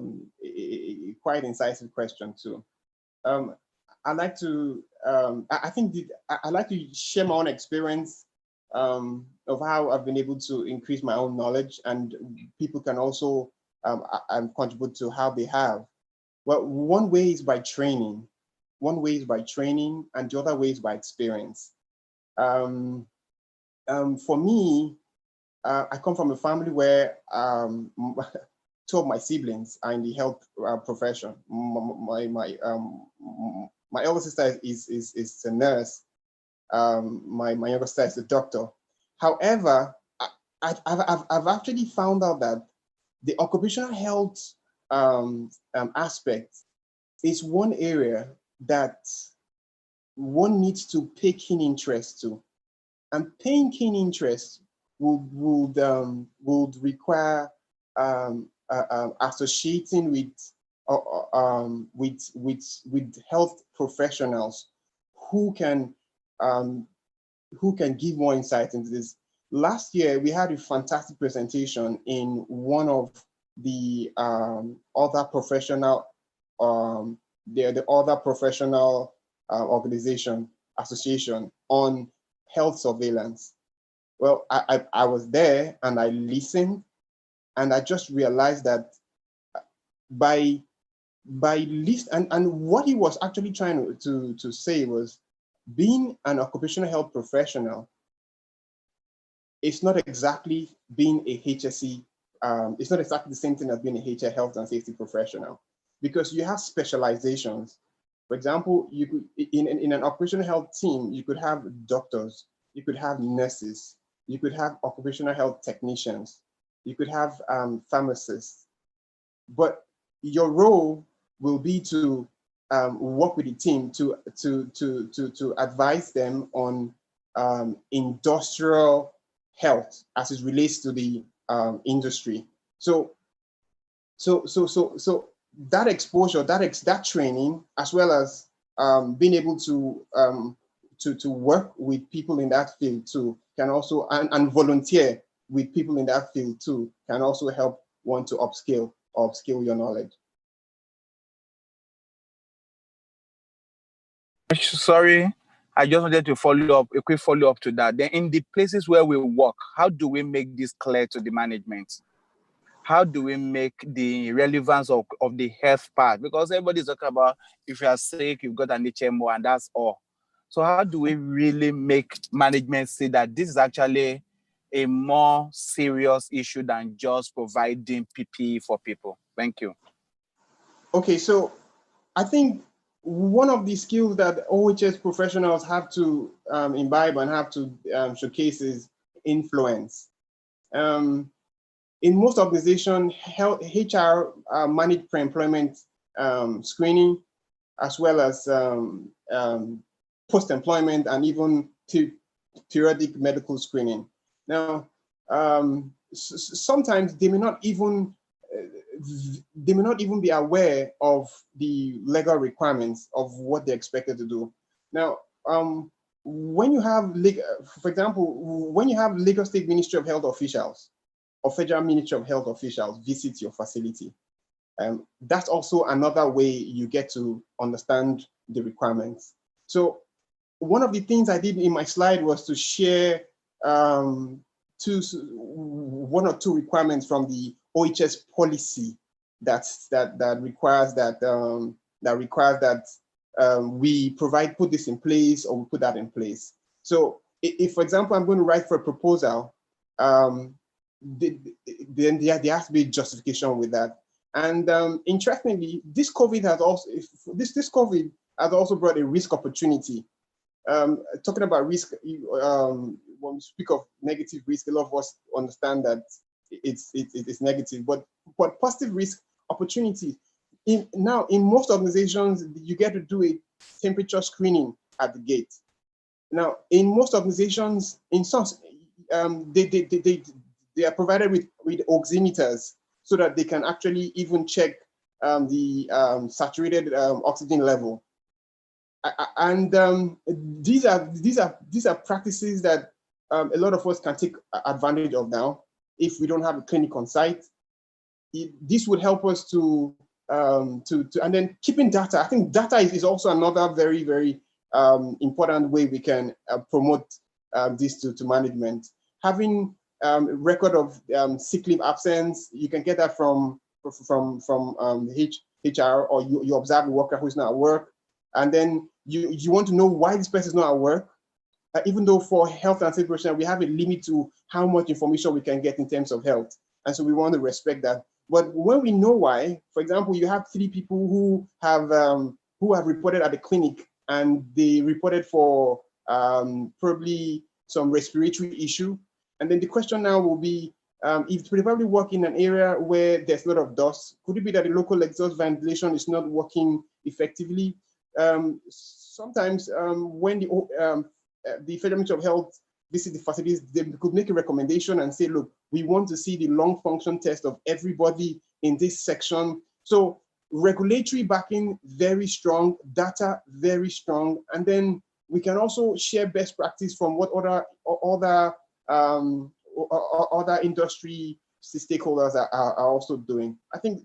quite incisive question too. I'd like to, I'd like to share my own experience of how I've been able to increase my own knowledge, and people can also contribute to how they have. Well, one way is by training. One way is by training, and the other way is by experience. For me, I come from a family where two of my siblings are in the health profession. My elder sister is a nurse. My younger sister is a doctor. However, I've actually found out that the occupational health aspect is one area that one needs to pay keen interest to. And paying keen interest would require associating with health professionals who can give more insight into this. Last year, we had a fantastic presentation in one of the other professional the other professional organization association on health surveillance. Well, I was there and I listened, and I just realized that by list and what he was actually trying to say was, being an occupational health professional, it's not exactly being a HSE. It's not exactly the same thing as being a health and safety professional, because you have specializations. For example, you could in an occupational health team, you could have doctors, you could have nurses, you could have occupational health technicians, you could have pharmacists, but your role will be to work with the team to advise them on industrial health as it relates to the industry. So that exposure, that training, as well as being able to work with people in that field too, can also, and volunteer with people in that field too, can also help one to upskill your knowledge. Sorry, I just wanted to follow up, a quick follow up to that. Then in the places where we work, how do we make this clear to the management? How do we make the relevance of the health part? Because everybody's talking about if you are sick, you've got an HMO and that's all. So how do we really make management see that this is actually a more serious issue than just providing PPE for people? Thank you. Okay, so I think one of the skills that OHS professionals have to imbibe and have to showcase is influence. In most organizations, HR manage pre-employment screening, as well as post-employment and even periodic medical screening. Now, sometimes they may not even be aware of the legal requirements of what they're expected to do. Now, when you have, for example, when you have Lagos State Ministry of Health officials or Federal Ministry of Health officials visit your facility, that's also another way you get to understand the requirements. So one of the things I did in my slide was to share one or two requirements from the OHS policy that requires that we put this in place or we put that in place. So if for example, I'm going to write for a proposal, then there has to be justification with that. And interestingly, this COVID has also brought a risk opportunity. Talking about risk, when we speak of negative risk, a lot of us understand that it's negative, but positive risk opportunity. Now, in most organizations, you get to do a temperature screening at the gate. Now, in most organizations, in some, they are provided with oximeters so that they can actually even check the saturated oxygen level. And these are practices that a lot of us can take advantage of now if we don't have a clinic on site. This would help us to and then keeping data. I think data is also another very, very important way we can promote this to management. Having record of sick leave absence, you can get that from HR, or you observe a worker who's not at work, and then you want to know why this person is not at work. Even though for health and safety professionals, we have a limit to how much information we can get in terms of health, and so we want to respect that. But when we know why, for example, you have 3 people who have reported at the clinic, and they reported for probably some respiratory issue, and then the question now will be, if they probably work in an area where there's a lot of dust, could it be that the local exhaust ventilation is not working effectively? Sometimes when the Federal Ministry of Health visit the facilities, they could make a recommendation and say, look, we want to see the lung function test of everybody in this section. So regulatory backing, very strong, data, very strong. And then we can also share best practice from what other industry stakeholders are also doing. I think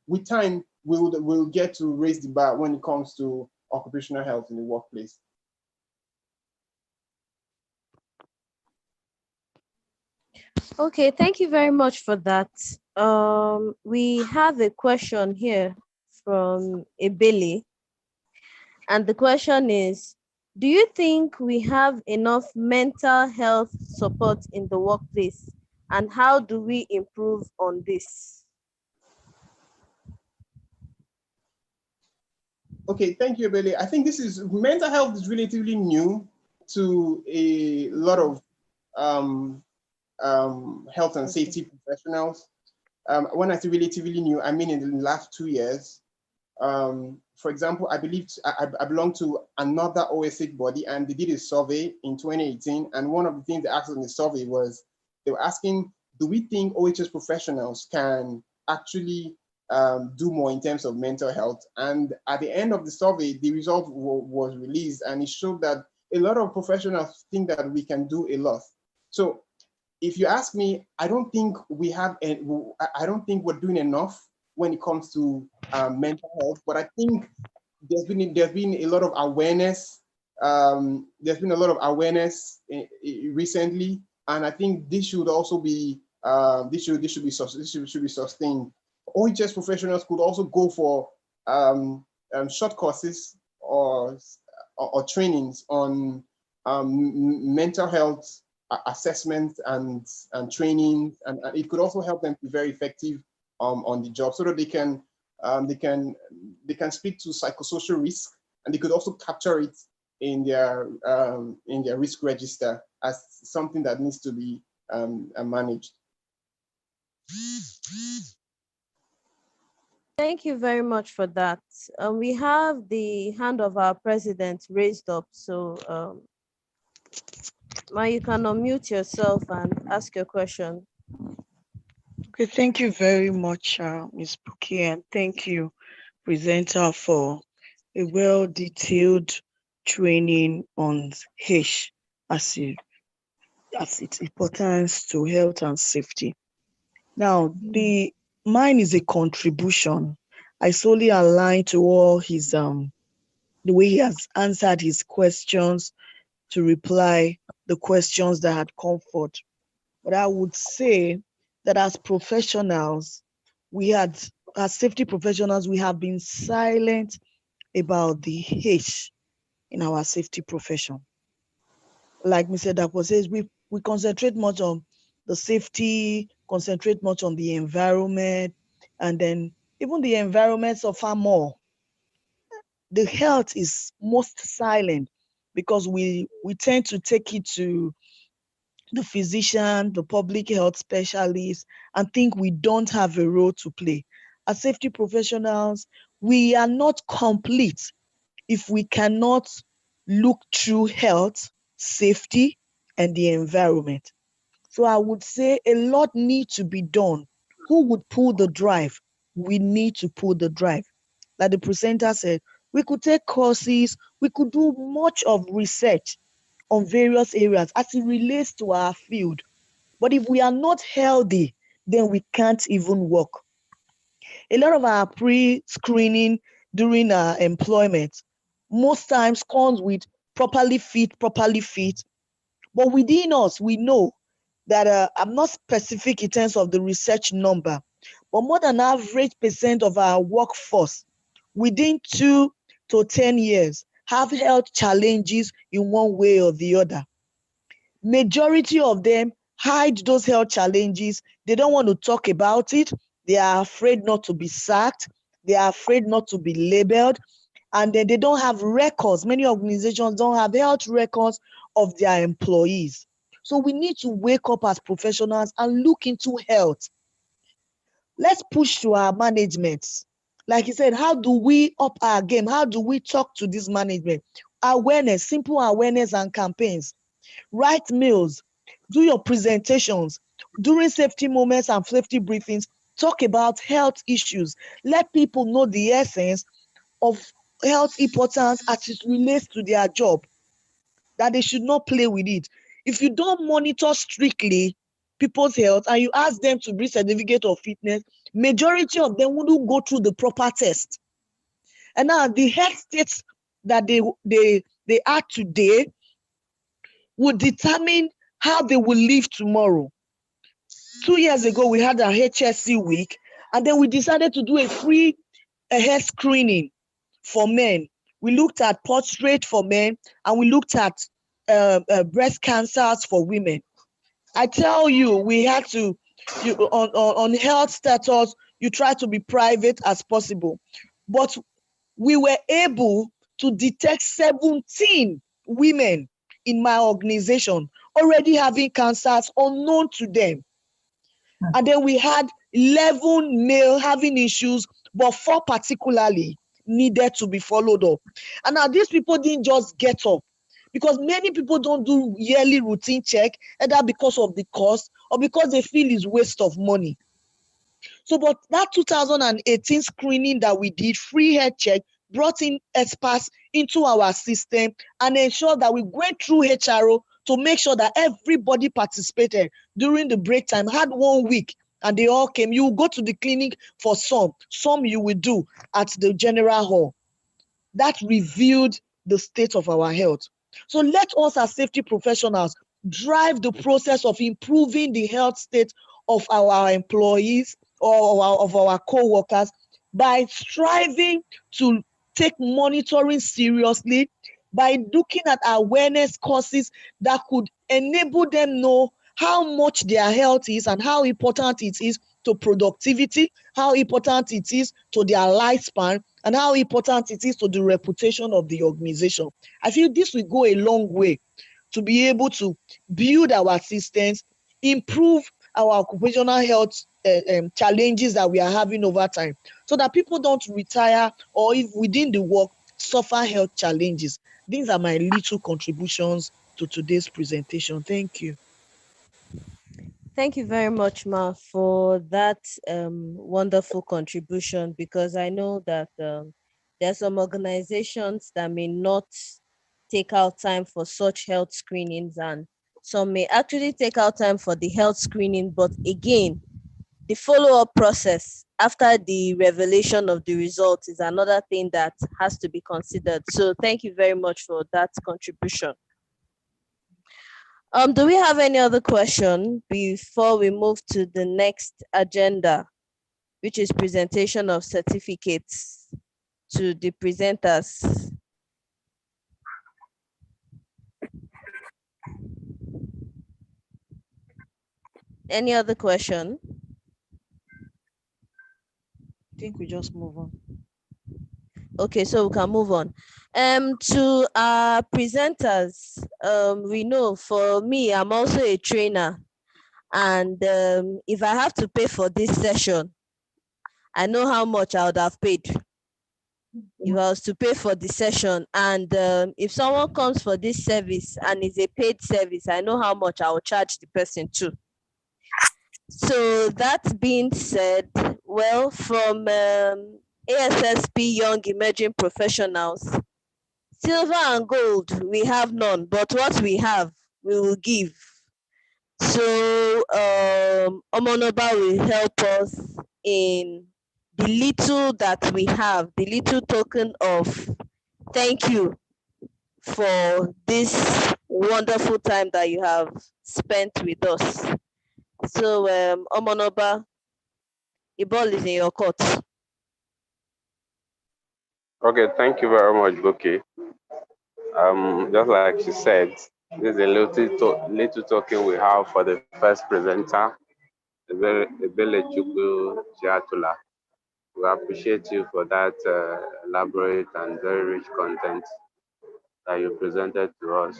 with time, we'll get to raise the bar when it comes to occupational health in the workplace. Okay, thank you very much for that. We have a question here from Ebele, and the question is, do you think we have enough mental health support in the workplace, and how do we improve on this? Okay, thank you, Ebele. I think mental health is relatively new to a lot of health and safety professionals. When I say relatively new, I mean in the last 2 years. For example, I believe I belong to another OSH body, and they did a survey in 2018. And one of the things they asked in the survey was, they were asking, do we think OHS professionals can actually do more in terms of mental health? And at the end of the survey, the result was released, and it showed that a lot of professionals think that we can do a lot. So if you ask me, I don't think we have, I don't think we're doing enough when it comes to mental health, but I think there's been a lot of awareness. There's been a lot of awareness recently, and I think this should also be this should be sustained. OHS professionals could also go for short courses or trainings on mental health assessment and training, and it could also help them be very effective on the job, so that they can speak to psychosocial risk, and they could also capture it in their risk register as something that needs to be managed. Thank you very much for that. We have the hand of our president raised up, so Ma, you can unmute yourself and ask your question. Okay, thank you very much, Ms. Buki, and thank you, presenter, for a well-detailed training on HSE as its importance to health and safety. Now, mine is a contribution. I solely align to all his the way he has answered his questions, to reply the questions that had come forth. But I would say that as professionals, as safety professionals, we have been silent about the H in our safety profession. Like Mr. Dapo says, we concentrate much on the safety, concentrate much on the environment, and then even the environment suffer more. The health is most silent because we tend to take it to the physician, the public health specialist, and think we don't have a role to play. As safety professionals, we are not complete if we cannot look through health, safety, and the environment. So I would say a lot needs to be done. Who would pull the drive? We need to pull the drive. Like the presenter said, we could take courses, we could do much of research on various areas as it relates to our field. But if we are not healthy, then we can't even work. A lot of our pre-screening during our employment most times comes with properly fit. But within us, we know that I'm not specific in terms of the research number, but more than average percent of our workforce within 2 to 10 years have health challenges in one way or the other. Majority of them hide those health challenges. They don't want to talk about it. They are afraid not to be sacked. They are afraid not to be labeled. And then they don't have records. Many organizations don't have health records of their employees. So we need to wake up as professionals and look into health. Let's push to our management. Like he said, how do we up our game? How do we talk to this management? Awareness, simple awareness and campaigns. Write mails, do your presentations. During safety moments and safety briefings, talk about health issues. Let people know the essence of health importance as it relates to their job, that they should not play with it. If you don't monitor strictly people's health and you ask them to bring certificate of fitness, majority of them wouldn't go through the proper test. And now the health states that they are today will determine how they will live tomorrow. 2 years ago, we had our HSE week, and then we decided to do a free health screening for men. We looked at prostate for men, and we looked at breast cancers for women. I tell you, we had to, on health status, you try to be private as possible. But we were able to detect 17 women in my organization already having cancers unknown to them. And then we had 11 male having issues, but 4 particularly needed to be followed up. And now these people didn't just get up, because many people don't do yearly routine check, either because of the cost or because they feel it's waste of money. So, but that 2018 screening that we did, free health check, brought in experts into our system and ensured that we went through HRO to make sure that everybody participated during the break time, had 1 week, and they all came. You will go to the clinic for some you will do at the general hall. That revealed the state of our health. So let us as safety professionals drive the process of improving the health state of our employees or of our co-workers by striving to take monitoring seriously, by looking at awareness courses that could enable them know how much their health is and how important it is to productivity, how important it is to their lifespan, and how important it is to the reputation of the organization. I feel this will go a long way to be able to build our systems, improve our occupational health challenges that we are having over time, so that people don't retire or if within the work suffer health challenges. These are my little contributions to today's presentation. Thank you. Thank you very much, Ma, for that wonderful contribution, because I know that there are some organizations that may not take out time for such health screenings, and some may actually take out time for the health screening, but again, the follow-up process after the revelation of the result is another thing that has to be considered. So thank you very much for that contribution. Do we have any other question before we move to the next agenda, which is presentation of certificates to the presenters? Any other question? I think we just move on. Okay, so we can move on. To our presenters, we know for me, I'm also a trainer. And if I have to pay for this session, I know how much I would have paid if I was to pay for the session. And if someone comes for this service and it's a paid service, I know how much I will charge the person too. So that being said, well, from ASSP Young Emerging Professionals, silver and gold, we have none, but what we have, we will give. So Omonoba will help us in the little that we have, the little token of thank you for this wonderful time that you have spent with us. So Omonoba, the ball is in your court. Okay, thank you very much, Goki. Just like she said, this is a little token we have for the first presenter, Ebele Chiatula. We appreciate you for that elaborate and very rich content that you presented to us.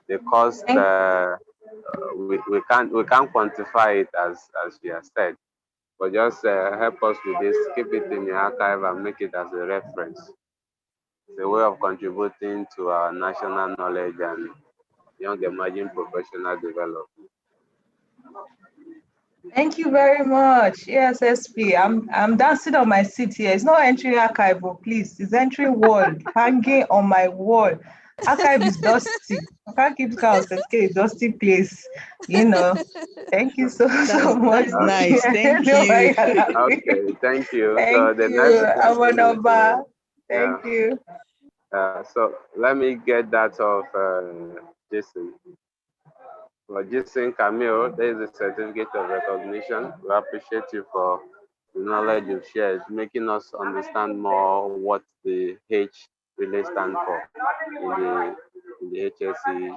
The cost we can't quantify it as she has said, but just help us with this. Keep it in the archive and make it as a reference. It's a way of contributing to our national knowledge and young emerging professional development. Thank you very much. Yes, SP. I'm dancing on my seat here. It's not entry archive, please. It's entry wall, hanging on my wall. Archive is dusty. I can't keep house. It's a dusty place. You know. Thank you so much. That's nice. Thank you. Okay, thank you. Thank so the you. next Amonaba. Thank you. So let me get that of Jason. For Jason Camille, there is a certificate of recognition. We appreciate you for the knowledge you've shared, making us understand more what the H really stands for in the HSE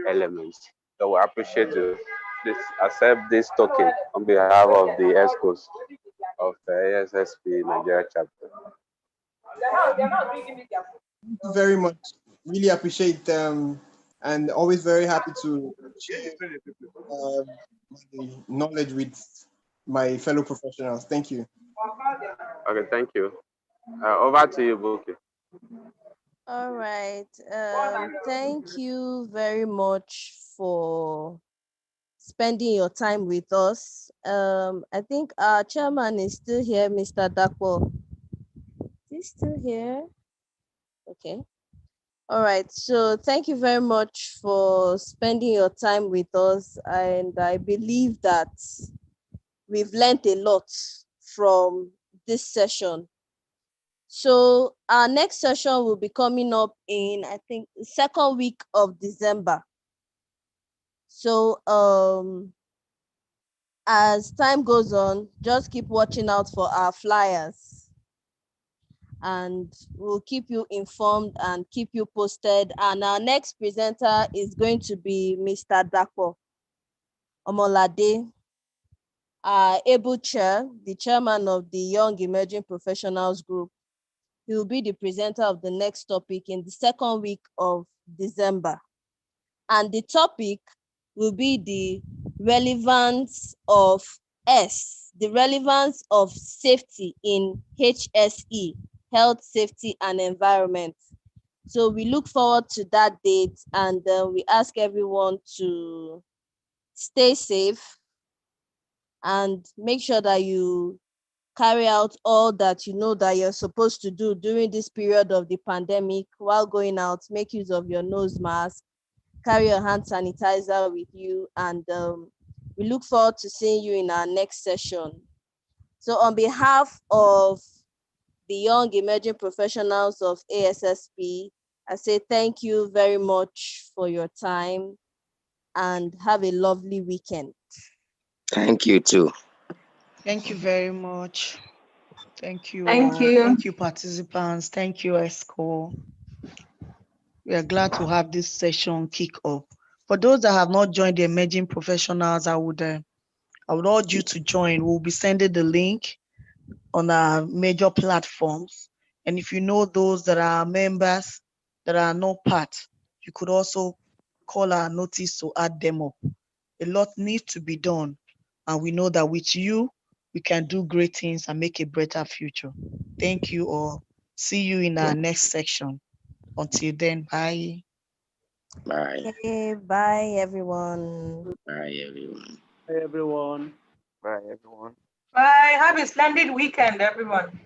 elements. So we appreciate you. Please accept this token on behalf of the ESCOs of the ASSP Nigeria chapter. Thank you very much. Really appreciate and always very happy to share my knowledge with my fellow professionals. Thank you. Okay, thank you. Over to you, Buki. All right. Thank you very much for spending your time with us. I think our chairman is still here, Mr. Dakpo. Is he still here? Okay. All right. So thank you very much for spending your time with us. And I believe that we've learned a lot from this session. So our next session will be coming up in, I think, the second week of December. So as time goes on, just keep watching out for our flyers, and we'll keep you informed and keep you posted. And our next presenter is going to be Mr. Dapo Omolade, our able chair, the chairman of the Young Emerging Professionals Group. He will be the presenter of the next topic in the second week of December. And the topic will be the relevance of the relevance of safety in HSE, health, safety, and environment. So we look forward to that date, and we ask everyone to stay safe and make sure that you carry out all that you know that you're supposed to do during this period of the pandemic. While going out, make use of your nose mask, carry your hand sanitizer with you, and we look forward to seeing you in our next session. So on behalf of the Young Emerging Professionals of ASSP, I say thank you very much for your time and have a lovely weekend. Thank you too. Thank you very much. Thank you Thank all. you. Thank you, participants. Thank you, ESCO. We are glad to have this session kick off. For those that have not joined the emerging professionals, I would urge you to join. We'll be sending the link on our major platforms. And if you know those that are members that are not part, you could also call our notice to add them up. A lot needs to be done. And we know that with you, we can do great things and make a better future. Thank you all. See you in our next section. Until then, bye. Bye. Okay, bye everyone. Bye, everyone. Hey, everyone. Bye, everyone. Bye. Have a splendid weekend, everyone.